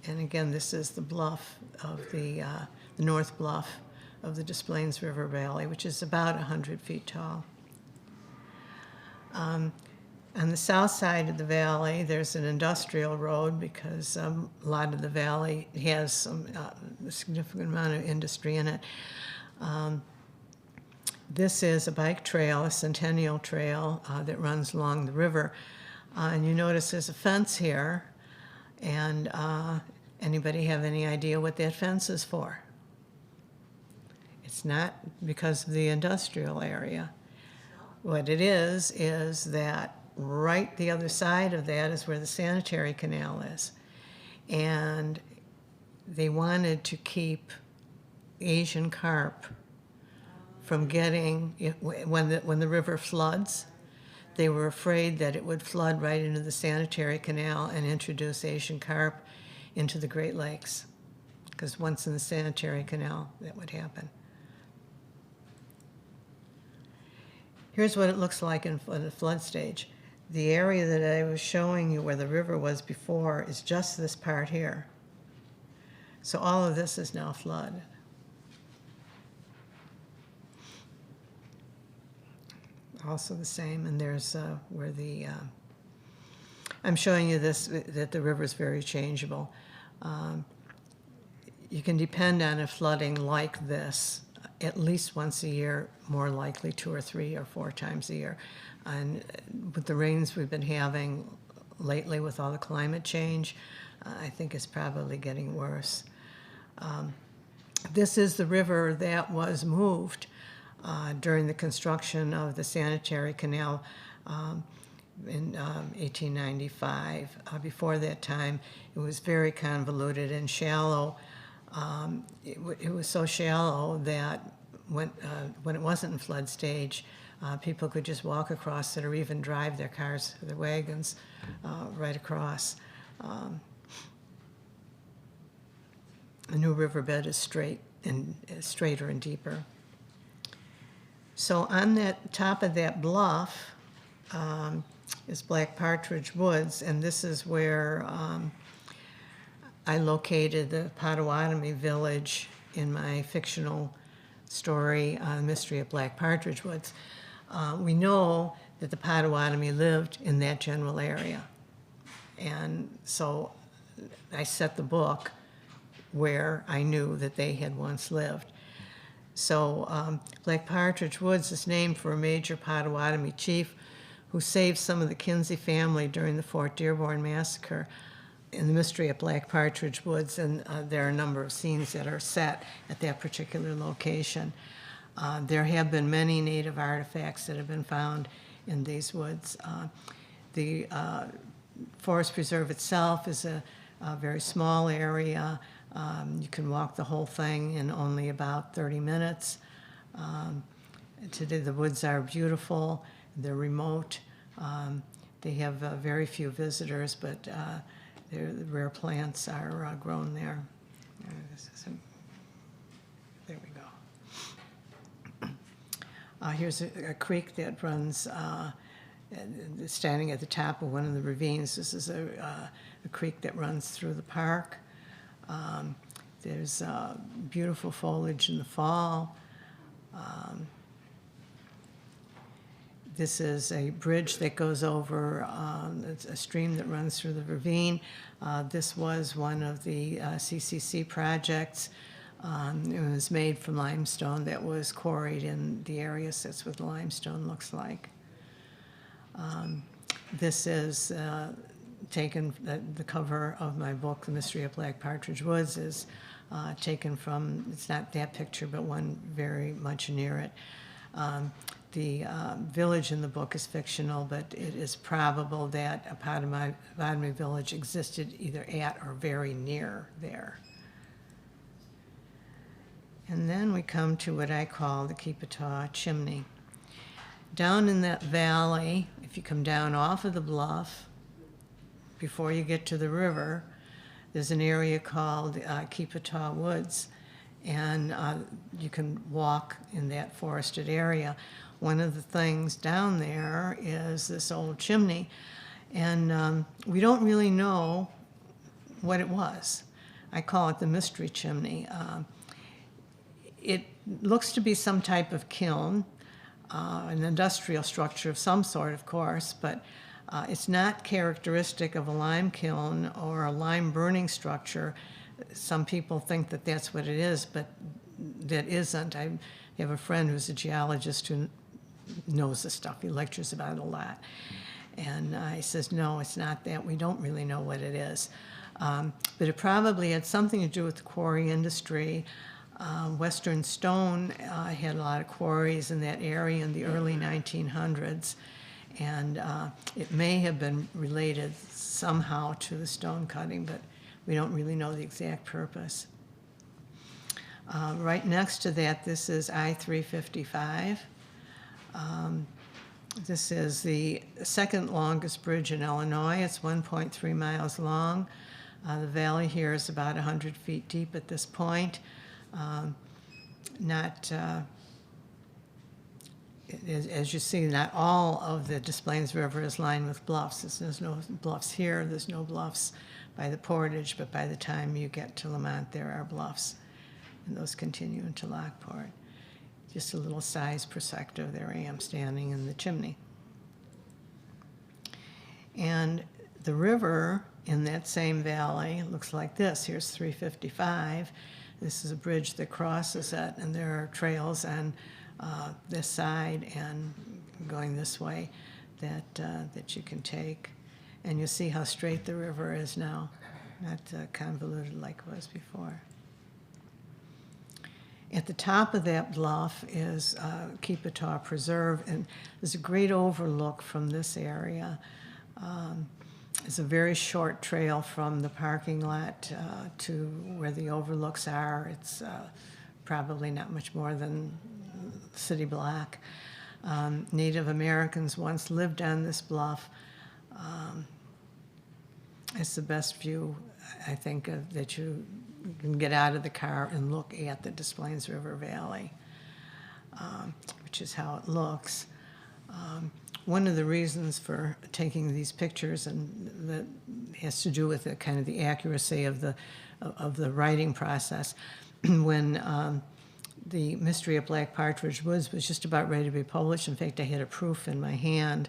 And again, this is the bluff of the north bluff of the Des Plaines River Valley, which is about 100 feet tall. On the south side of the valley, there's an industrial road because a lot of the valley has a significant amount of industry in it. This is a bike trail, a centennial trail that runs along the river. And you notice there's a fence here. And anybody have any idea what that fence is for? It's not because of the industrial area. What it is that right the other side of that is where the sanitary canal is. And they wanted to keep Asian carp from getting, when the river floods, they were afraid that it would flood right into the sanitary canal and introduce Asian carp into the Great Lakes. Because once in the sanitary canal, that would happen. Here's what it looks like in the flood stage. The area that I was showing you where the river was before is just this part here. So all of this is now flooded. Also the same, and there's where the, I'm showing you this, that the river is very changeable. You can depend on a flooding like this at least once a year, more likely 2 or 3 or 4 times a year. And with the rains we've been having lately with all the climate change, I think it's probably getting worse. This is the river that was moved during the construction of the sanitary canal in 1895. Before that time, it was very convoluted and shallow. It was so shallow that when it wasn't in flood stage, people could just walk across it or even drive their cars, their wagons, right across. The new riverbed is straight and straighter and deeper. So on that top of that bluff is Black Partridge Woods, and this is where I located the Potawatomi village in my fictional story, The Mystery of Black Partridge Woods. We know that the Potawatomi lived in that general area. And so I set the book where I knew that they had once lived. So Black Partridge Woods is named for a major Potawatomi chief who saved some of the Kinsey family during the Fort Dearborn Massacre in The Mystery of Black Partridge Woods, and there are a number of scenes that are set at that particular location. There have been many native artifacts that have been found in these woods. The Forest Preserve itself is a very small area. You can walk the whole thing in only about 30 minutes. Today the woods are beautiful, they're remote. They have very few visitors, but the rare plants are grown there. This isn't, there we go. Here's a creek that runs, standing at the top of one of the ravines. This is a creek that runs through the park. There's beautiful foliage in the fall. This is a bridge that goes over it's a stream that runs through the ravine. This was one of the CCC projects. It was made from limestone that was quarried in the area, so that's what the limestone looks like. This is taken, the cover of my book, The Mystery of Black Partridge Woods, is taken from, it's not that picture, but one very much near it. The village in the book is fictional, but it is probable that a Potawatomi village existed either at or very near there. And then we come to what I call the Keepataw Chimney. Down in that valley, if you come down off of the bluff, before you get to the river, there's an area called Keepataw Woods, and you can walk in that forested area. One of the things down there is this old chimney, and we don't really know what it was. I call it the mystery chimney. It looks to be some type of kiln, an industrial structure of some sort, of course, but it's not characteristic of a lime kiln or a lime burning structure. Some people think that that's what it is, but that isn't. I have a friend who's a geologist who knows this stuff. He lectures about it a lot. And he says, no, it's not that. We don't really know what it is. But it probably had something to do with the quarry industry. Western Stone had a lot of quarries in that area in the early 1900s. And it may have been related somehow to the stone cutting, but we don't really know the exact purpose. Right next to that, this is I-355. This is the second longest bridge in Illinois. It's 1.3 miles long. The valley here is about 100 feet deep at this point. As you see, not all of the Des Plaines River is lined with bluffs. There's no bluffs here, there's no bluffs by the Portage, but by the time you get to Lamont, there are bluffs, and those continue into Lockport. Just a little size perspective, there I am standing in the chimney. And the river in that same valley looks like this. Here's 355. This is a bridge that crosses it, and there are trails on this side and going this way that you can take. And you'll see how straight the river is now, not convoluted like it was before. At the top of that bluff is Keepataw Preserve, and there's a great overlook from this area. It's a very short trail from the parking lot to where the overlooks are. It's probably not much more than city block. Native Americans once lived on this bluff. It's the best view, I think, that you can get out of the car and look at the Des Plaines River Valley, which is how it looks. One of the reasons for taking these pictures, and that has to do with the kind of the accuracy of the writing process, when the Mystery of Black Partridge Woods was just about ready to be published. In fact, I had a proof in my hand,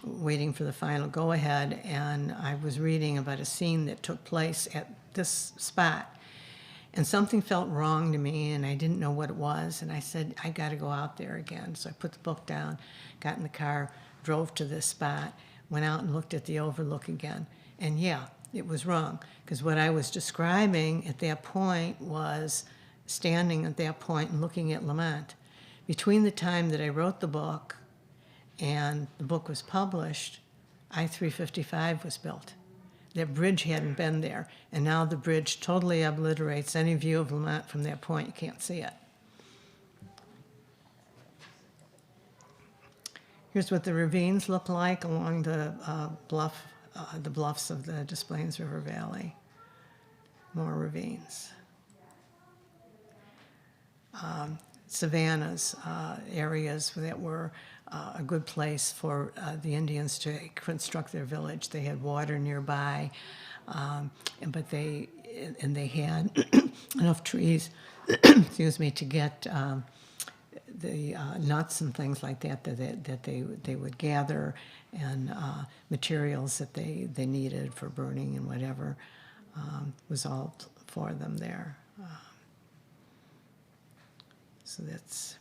waiting for the final go-ahead, and I was reading about a scene that took place at this spot. And something felt wrong to me, and I didn't know what it was, and I said, I got to go out there again. So I put the book down, got in the car, drove to this spot, went out and looked at the overlook again. And yeah, it was wrong, because what I was describing at that point was standing at that point and looking at Lamont. Between the time that I wrote the book and the book was published, I-355 was built. That bridge hadn't been there, and now the bridge totally obliterates any view of Lamont from that point. You can't see it. Here's what the ravines look like along the bluffs of the Des Plaines River Valley. more ravines. Savannas, areas that were a good place for the Indians to construct their village. They had water nearby, but they had enough trees, excuse me, to get the nuts and things like that they would gather, and materials that they needed for burning and whatever was all for them there. So that's.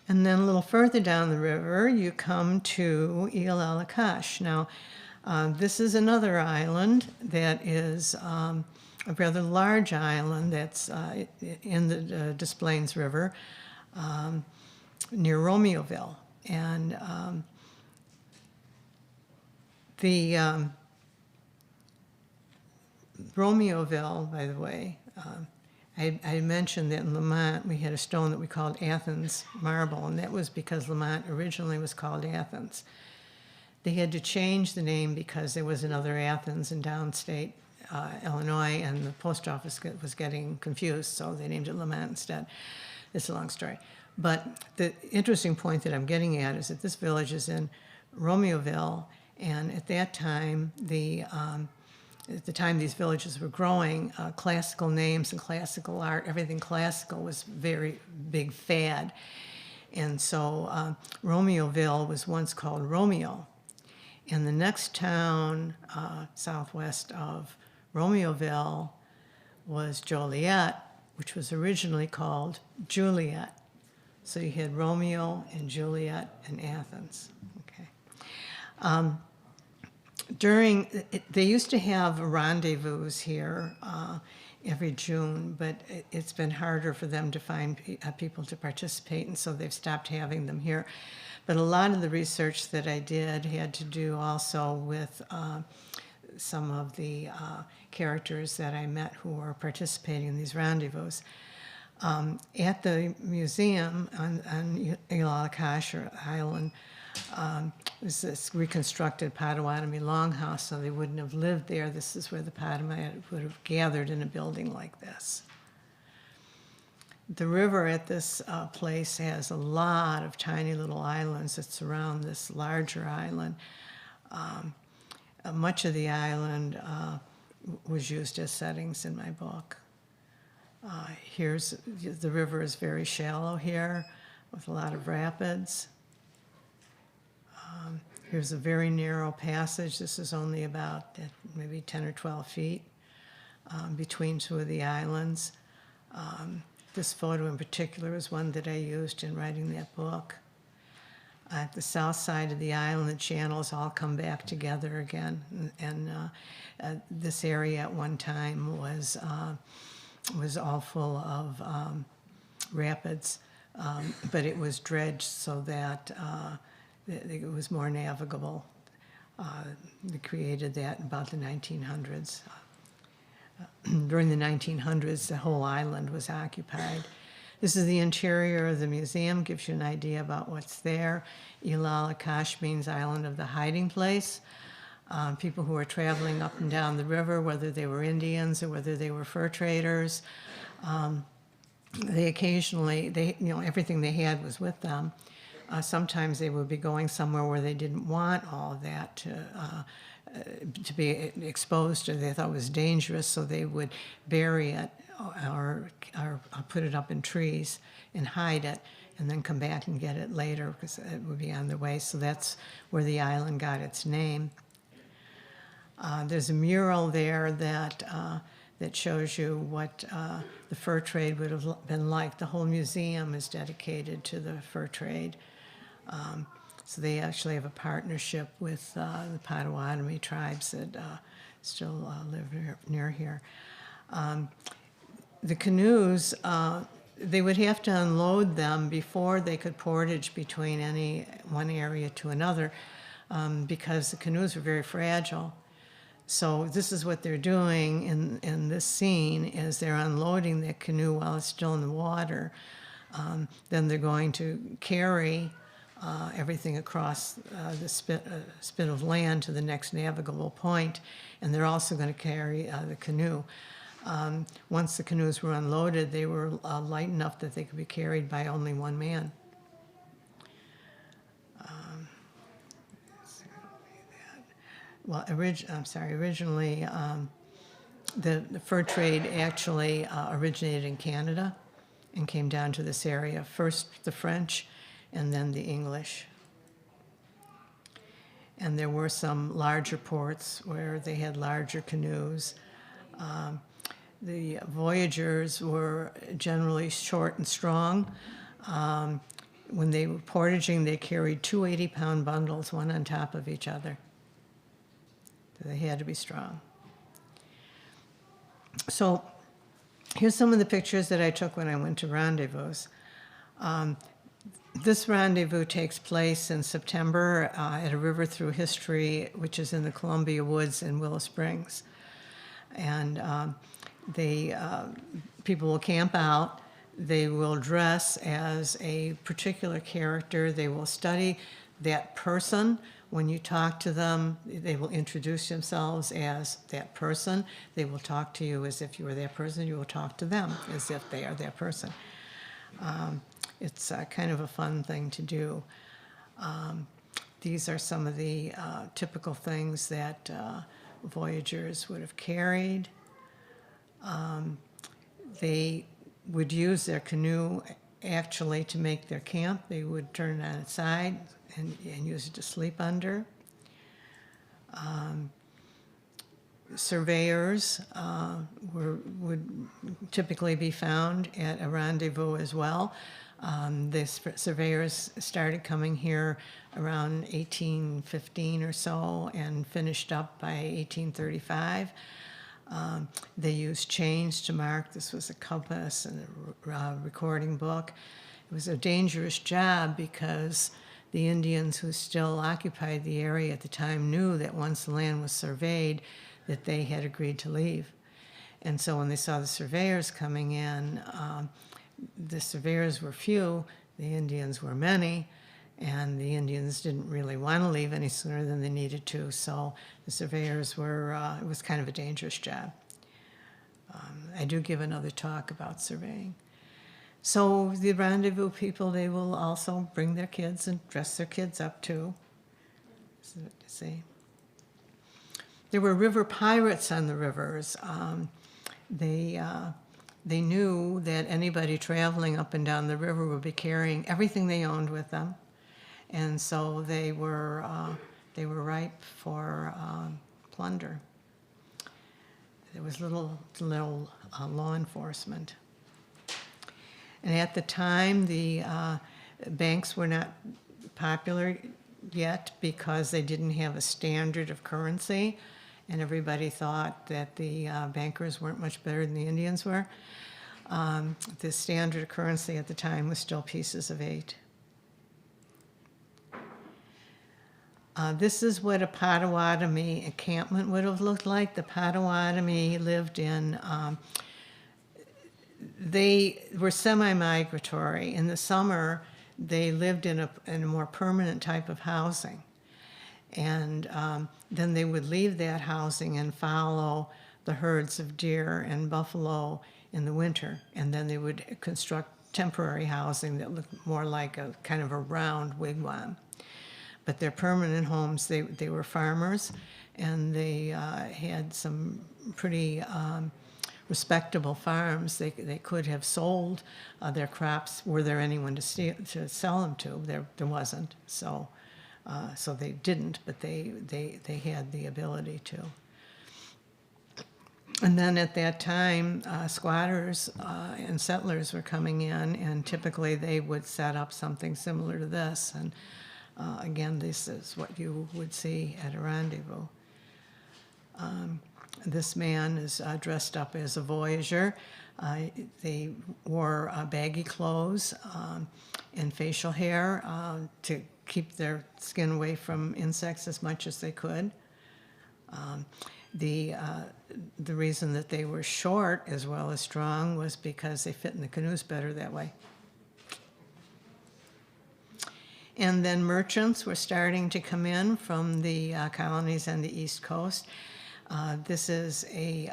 And then a little further down the river, you come to Ialalacash. Now, this is another island that is a rather large island that's in the Des Plaines River near Romeoville. And the Romeoville, by the way, I mentioned that in Lamont we had a stone that we called Athens marble, and that was because Lamont originally was called Athens. They had to change the name because there was another Athens in downstate Illinois, and the post office was getting confused, so they named it Lamont instead. It's a long story. But the interesting point that I'm getting at is that this village is in Romeoville, and at that time, at the time these villages were growing, classical names and classical art, everything classical was very big fad. And so Romeoville was once called Romeo. And the next town southwest of Romeoville was Joliet, which was originally called Juliet. So you had Romeo and Juliet and Athens. Okay. They used to have rendezvous here every June, but it's been harder for them to find people to participate, and so they've stopped having them here. But a lot of the research that I did had to do also with some of the characters that I met who were participating in these rendezvous. At the museum on Ialalacash Island, was this reconstructed Potawatomi longhouse, so they wouldn't have lived there. This is where the Potawatomi would have gathered in a building like this. The river at this place has a lot of tiny little islands that surround this larger island. Much of the island was used as settings in my book. The river is very shallow here with a lot of rapids. Here's a very narrow passage. This is only about maybe 10 or 12 feet between two of the islands. This photo in particular is one that I used in writing that book. At the south side of the island, the channels all come back together again. And this area at one time was all full of rapids, but it was dredged so that it was more navigable. They created that in about the 1900s. During the 1900s, the whole island was occupied. This is the interior of the museum, gives you an idea about what's there. Ialalacash means island of the hiding place. People who were traveling up and down the river, whether they were Indians or whether they were fur traders, they occasionally, everything they had was with them. Sometimes they would be going somewhere where they didn't want all of that to be exposed, or they thought it was dangerous, so they would bury it or put it up in trees and hide it, and then come back and get it later because it would be on their way. So that's where the island got its name. There's a mural there that shows you what the fur trade would have been like. The whole museum is dedicated to the fur trade. So they actually have a partnership with the Potawatomi tribes that still live near here. The canoes, they would have to unload them before they could portage between any one area to another because the canoes were very fragile. So this is what they're doing in this scene, is they're unloading the canoe while it's still in the water. Then they're going to carry everything across the spit of land to the next navigable point, and they're also going to carry the canoe. Once the canoes were unloaded, they were light enough that they could be carried by only one man. Well, originally, the fur trade actually originated in Canada and came down to this area. First the French and then the English. And there were some larger ports where they had larger canoes. The voyageurs were generally short and strong. When they were portaging, they carried two 80-pound bundles, one on top of each other. So they had to be strong. So here's some of the pictures that I took when I went to rendezvous. This rendezvous takes place in September at a river through history, which is in the Columbia Woods in Willow Springs. And people will camp out. They will dress as a particular character. They will study that person. When you talk to them, they will introduce themselves as that person. They will talk to you as if you were that person. You will talk to them as if they are that person. It's kind of a fun thing to do. These are some of the typical things that voyageurs would have carried. They would use their canoe actually to make their camp. They would turn it on its side and use it to sleep under. Surveyors would typically be found at a rendezvous as well. The surveyors started coming here around 1815 or so and finished up by 1835. They used chains to mark. This was a compass and a recording book. It was a dangerous job because the Indians who still occupied the area at the time knew that once the land was surveyed, that they had agreed to leave. And so when they saw the surveyors coming in, the surveyors were few, the Indians were many, and the Indians didn't really want to leave any sooner than they needed to, so the surveyors were, it was kind of a dangerous job. I do give another talk about surveying. So the rendezvous people, they will also bring their kids and dress their kids up too. So, see. There were river pirates on the rivers. They knew that anybody traveling up and down the river would be carrying everything they owned with them, and so they were ripe for plunder. There was little law enforcement. And at the time, the banks were not popular yet because they didn't have a standard of currency, and everybody thought that the bankers weren't much better than the Indians were. The standard of currency at the time was still pieces of 8. This is what a Potawatomi encampment would have looked like. The Potawatomi lived in, they were semi-migratory. In the summer, they lived in a more permanent type of housing. And then they would leave that housing and follow the herds of deer and buffalo in the winter. And then they would construct temporary housing that looked more like a kind of a round wigwam. But their permanent homes, they were farmers, and they had some pretty respectable farms. They could have sold their crops were there anyone to sell them to. There wasn't, so they didn't, but they had the ability to. And then at that time, squatters and settlers were coming in, and typically they would set up something similar to this. And again, this is what you would see at a rendezvous. This man is dressed up as a voyager. They wore baggy clothes and facial hair to keep their skin away from insects as much as they could. The reason that they were short as well as strong was because they fit in the canoes better that way. And then merchants were starting to come in from the colonies on the East Coast. This is a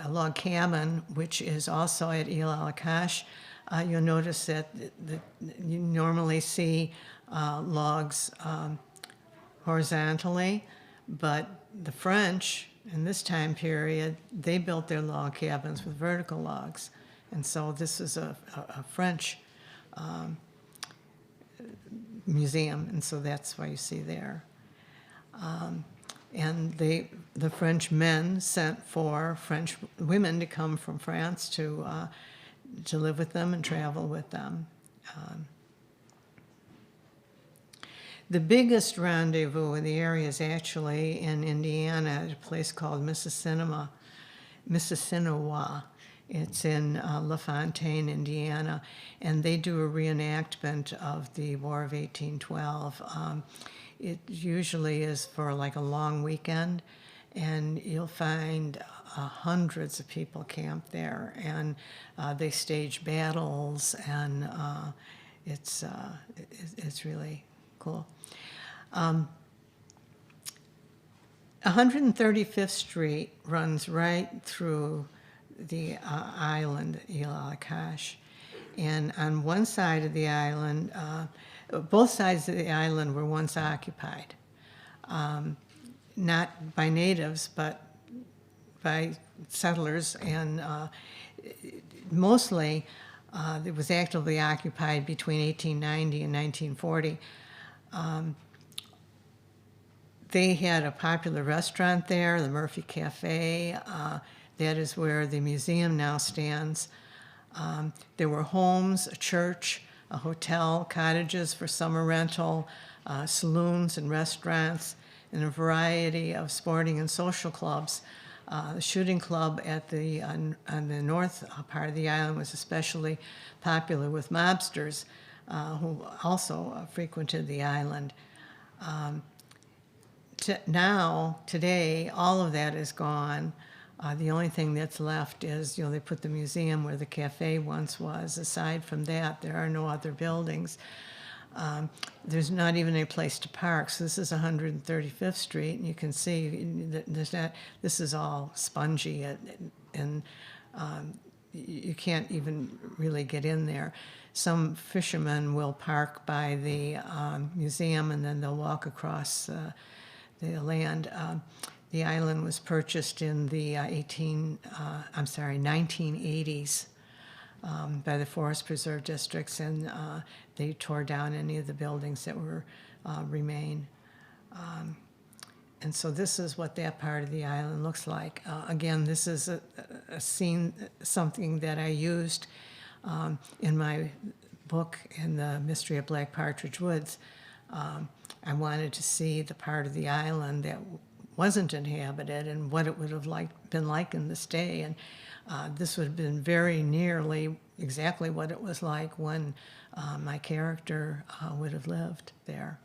log cabin, which is also at Ile a la Cache. You'll notice that you normally see logs horizontally, but the French, in this time period, they built their log cabins with vertical logs. And so this is a French museum, and so that's why you see there. And the French men sent for French women to come from France to live with them and travel with them. The biggest rendezvous in the area is actually in Indiana at a place called Mississinawa. It's in LaFontaine, Indiana, and they do a reenactment of the War of 1812. It usually is for like a long weekend, and you'll find hundreds of people camped there, and they stage battles, and it's really cool. 135th Street runs right through the island, Ile a la Cache. And on one side of the island, both sides of the island were once occupied, not by natives, but by settlers, and mostly it was actively occupied between 1890 and 1940. They had a popular restaurant there, the Murphy Cafe. That is where the museum now stands. There were homes, a church, a hotel, cottages for summer rental, saloons and restaurants, and a variety of sporting and social clubs. The shooting club at on the north part of the island was especially popular with mobsters who also frequented the island. Today, all of that is gone. The only thing that's left is, they put the museum where the cafe once was. Aside from that, there are no other buildings. There's not even a place to park. So this is 135th Street, and you can see this is all spongy, and you can't even really get in there. Some fishermen will park by the museum, and then they'll walk across the land. The island was purchased in the 1980s by the Forest Preserve districts, and they tore down any of the buildings that remain. And so this is what that part of the island looks like. Again, this is a scene, something that I used in my book, in the Mystery of Black Partridge Woods. I wanted to see the part of the island that wasn't inhabited and what it would have been like in this day. And this would have been very nearly exactly what it was like when my character would have lived there.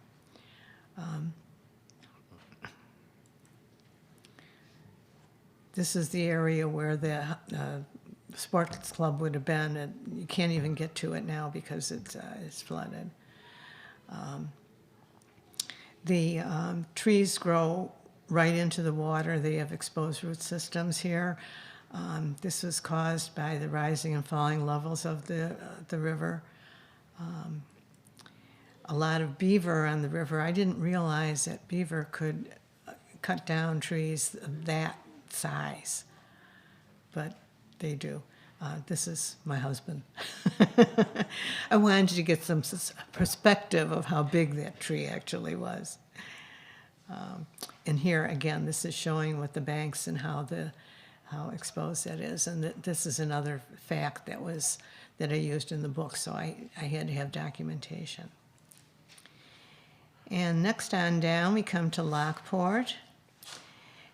This is the area where the sports club would have been, and you can't even get to it now because it's flooded. The trees grow right into the water. They have exposed root systems here. This was caused by the rising and falling levels of the river. A lot of beaver on the river. I didn't realize that beaver could cut down trees of that size, but they do. This is my husband. I wanted to get some perspective of how big that tree actually was. And here again, this is showing what the banks and how exposed that is. And this is another fact that I used in the book, so I had to have documentation. And next on down, we come to Lockport.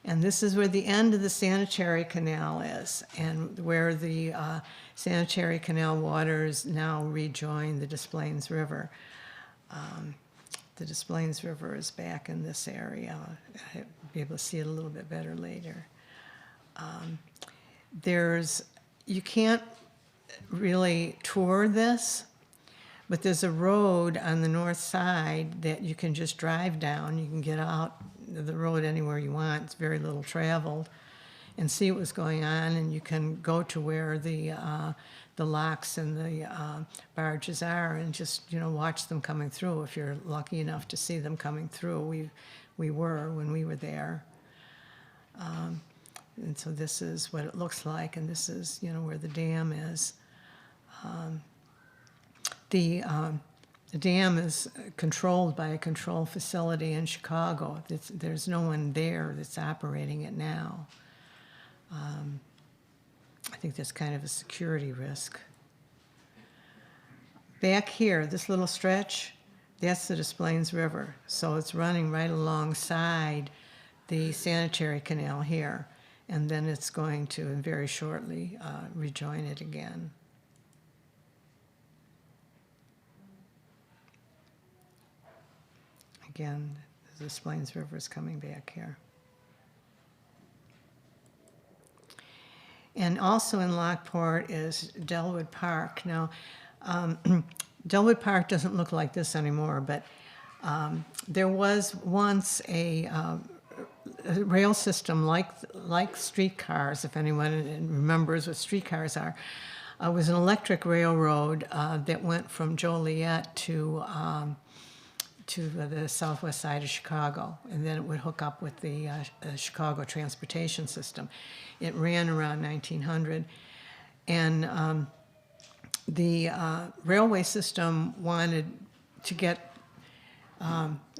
And this is where the end of the sanitary canal is, and where the sanitary canal waters now rejoin the Des Plaines River. The Des Plaines River is back in this area. I'll be able to see it a little bit better later. You can't really tour this, But there's a road on the north side that you can just drive down. You can get out the road anywhere you want. It's very little traveled, and see what's going on. And you can go to where the locks and the barges are, and just watch them coming through. If you're lucky enough to see them coming through, we were when we were there. And so this is what it looks like, and this is where the dam is. The dam is controlled by a control facility in Chicago. There's no one there that's operating it now. I think that's kind of a security risk. Back here, this little stretch, that's the Des Plaines River. So it's running right alongside the sanitary canal here. And then it's going to very shortly rejoin it again. Again, the Des Plaines River is coming back here. And also in Lockport is Delwood Park. Now, Delwood Park doesn't look like this anymore, but there was once a rail system like streetcars, if anyone remembers what streetcars are. It was an electric railroad that went from Joliet to the southwest side of Chicago, and then it would hook up with the Chicago transportation system. It ran around 1900, and the railway system wanted to get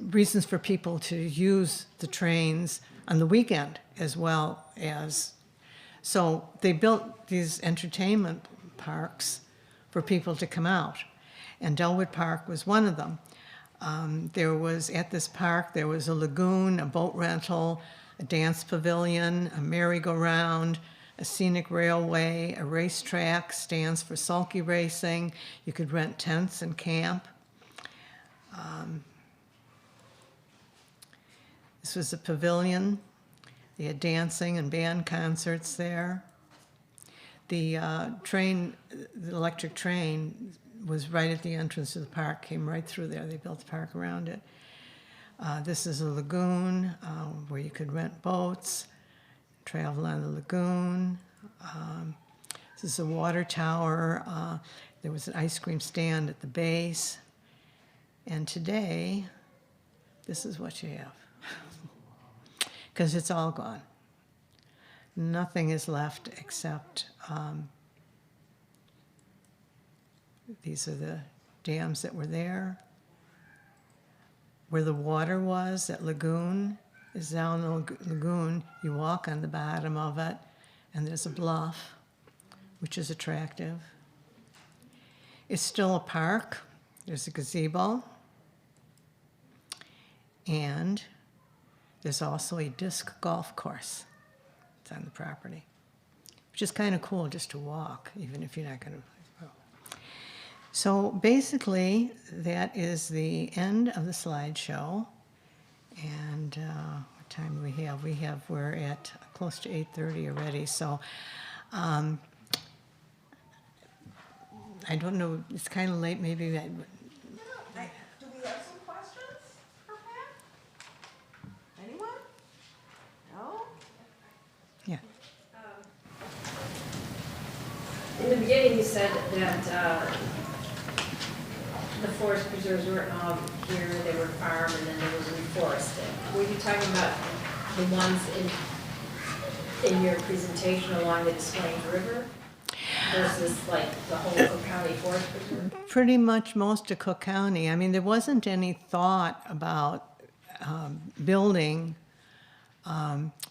reasons for people to use the trains on the weekend as well as, so they built these entertainment parks for people to come out, and Delwood Park was one of them. There was, at this park, there was a lagoon, a boat rental, a dance pavilion, a merry-go-round, a scenic railway, a racetrack, stands for sulky racing. You could rent tents and camp. This was a pavilion. They had dancing and band concerts there. The electric train was right at the entrance of the park, came right through there. They built the park around it. This is a lagoon where you could rent boats, travel on the lagoon. This is a water tower. There was an ice cream stand at the base. And today, this is what you have. Because it's all gone. Nothing is left except these are the dams that were there. Where the water was, that lagoon is down the lagoon. You walk on the bottom of it, and there's a bluff, which is attractive. It's still a park. There's a gazebo. And there's also a disc golf course. It's on the property, which is kind of cool just to walk, even if you're not going to. So basically, that is the end of the slideshow. And what time do we have? We're at close to 8:30 already. So I don't know, it's kind of late, maybe. Do we have some questions for Pat? Anyone? No? Yeah. In the beginning, you said that the forest preserves weren't all here, they were farm, and then there was reforested. Were you talking about the ones in your presentation along the Des Plaines River versus like the whole Cook County Forest Preserve? Pretty much most of Cook County. I mean, there wasn't any thought about building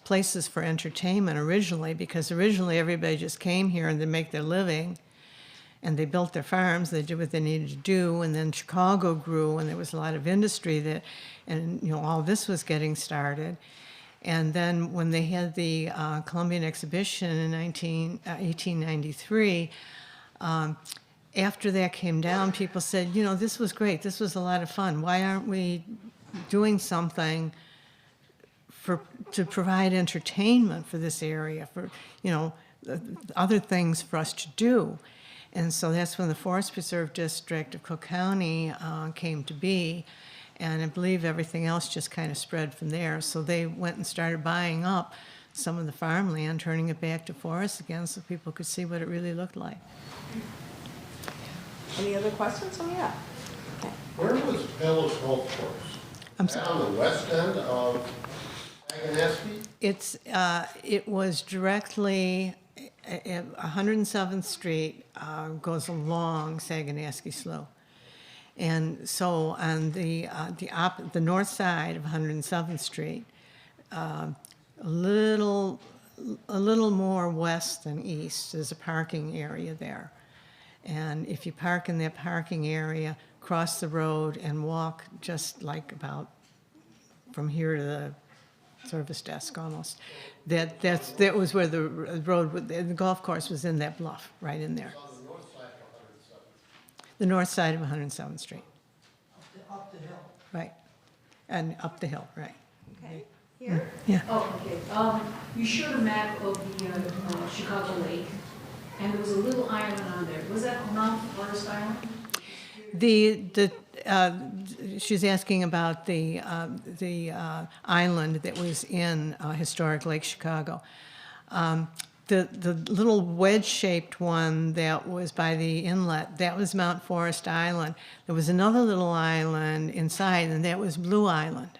places for entertainment originally, because originally everybody just came here and they make their living, and they built their farms, they did what they needed to do, and then Chicago grew, and there was a lot of industry that, and all this was getting started. And then when they had the Columbian Exhibition in 1893, after that came down, people said, this was great, this was a lot of fun. Why aren't we doing something to provide entertainment for this area, for, other things for us to do? And so that's when the Forest Preserve District of Cook County came to be. And I believe everything else just kind of spread from there. So they went and started buying up some of the farmland, turning it back to forest again so people could see what it really looked like. Any other questions? Oh, yeah. Where was Palace Golf Course? I'm Is that on the west end of Aganesky? It was directly, 107th Street goes along Saganasky Slough. And so on the north side of 107th Street, a little more west than east is a parking area there. And if you park in that parking area, cross the road and walk just like about from here to the service desk almost. That was where the road, the golf course was in that bluff, right in there. On the north side of 107th. The north side of 107th Street, Up the hill. right. And up the hill, right. Okay, here. Yeah. Oh, okay. You showed a map of the Chicago Lake, and there was a little island on there. Was that Mount Forest Island? She's asking about the island that was in historic Lake Chicago. The little wedge-shaped one that was by the inlet, that was Mount Forest Island. There was another little island inside, and that was Blue Island.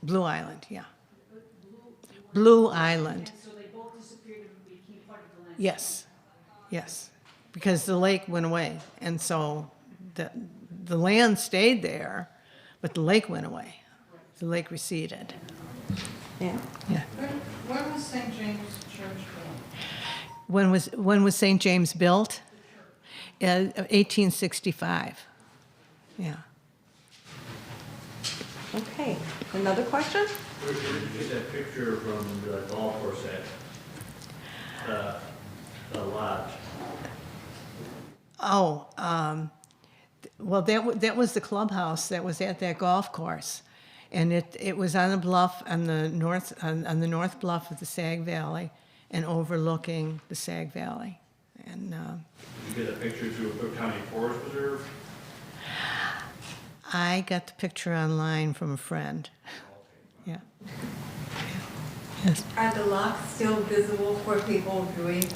Blue Island, yeah. Blue Island. So they both disappeared and became part of the land? Yes, yes, because the lake went away, and so the land stayed there, but the lake went away. The lake receded. Yeah. Yeah. When was St. James Church built? When was St. James built? 1865. Yeah. Okay, another question? Where did you get that picture from the golf course at, the lodge? Oh, well, that was the clubhouse that was at that golf course, and it was on a bluff on the north bluff of the Sag Valley, and overlooking the Sag Valley, and. Did you get a picture through Cook County Forest Preserve? I got the picture online from a friend. Yeah. Yes. Are the locks still visible for people viewing?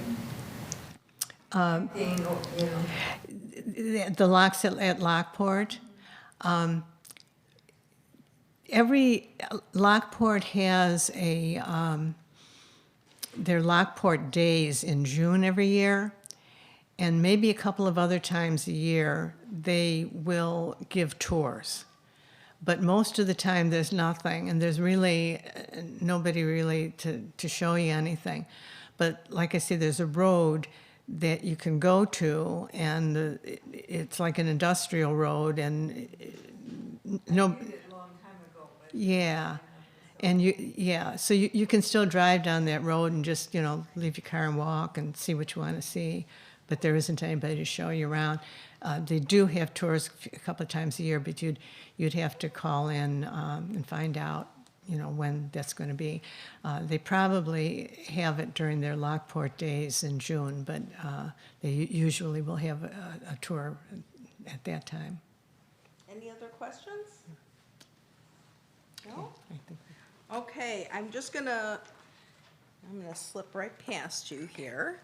The locks at Lockport. Every Lockport has their Lockport days in June every year, and maybe a couple of other times a year they will give tours. But most of the time there's nothing, and there's really nobody really to show you anything. But like I said, there's a road that you can go to, and it's like an industrial road, and yeah, and so you can still drive down that road and just leave your car and walk and see what you want to see, but there isn't anybody to show you around. They do have tours a couple of times a year, but you'd have to call in and find out when that's going to be. They probably have it during their Lockport days in June, but they usually will have a tour at that time. Any other questions? No? Okay, I'm gonna slip right past you here.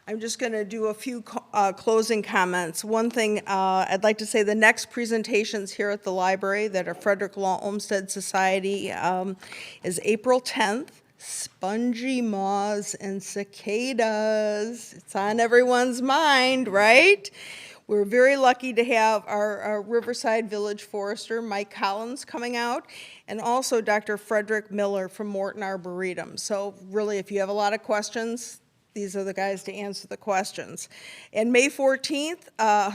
I'm just gonna do a few closing comments. One thing, I'd like to say the next presentations here at the library that are Frederick Law Olmsted Society is April 10th. Spongy moths and cicadas. It's on everyone's mind, right? We're very lucky to have our Riverside Village Forester, Mike Collins, coming out, and also Dr. Frederick Miller from Morton Arboretum. So really, if you have a lot of questions, these are the guys to answer the questions. And May 14th, a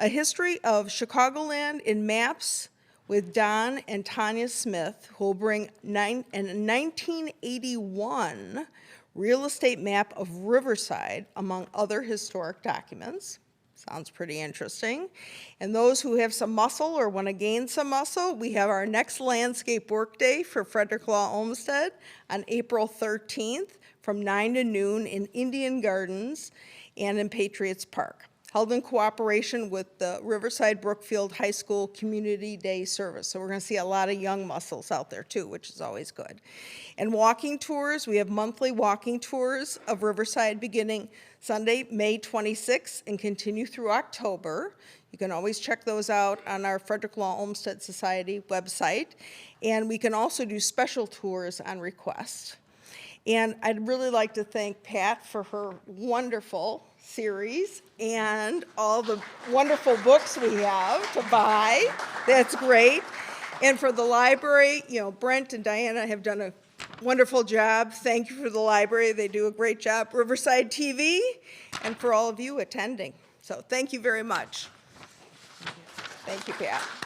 history of Chicagoland in maps with Don and Tanya Smith, who will bring a 1981 real estate map of Riverside, among other historic documents. Sounds pretty interesting. And those who have some muscle or want to gain some muscle, we have our next landscape workday for Frederick Law Olmsted on April 13th from 9 to noon in Indian Gardens. and in Patriots Park, held in cooperation with the Riverside Brookfield High School Community Day Service. So we're going to see a lot of young muscles out there too, which is always good. And walking tours, we have monthly walking tours of Riverside beginning Sunday, May 26th, and continue through October. You can always check those out on our Frederick Law Olmsted Society website. And we can also do special tours on request. And I'd really like to thank Pat for her wonderful series and all the wonderful books we have to buy. That's great. And for the library, you know, Brent and Diana have done a wonderful job. Thank you for the library. They do a great job. Riverside TV, and for all of you attending. So thank you very much. Thank you, Pat.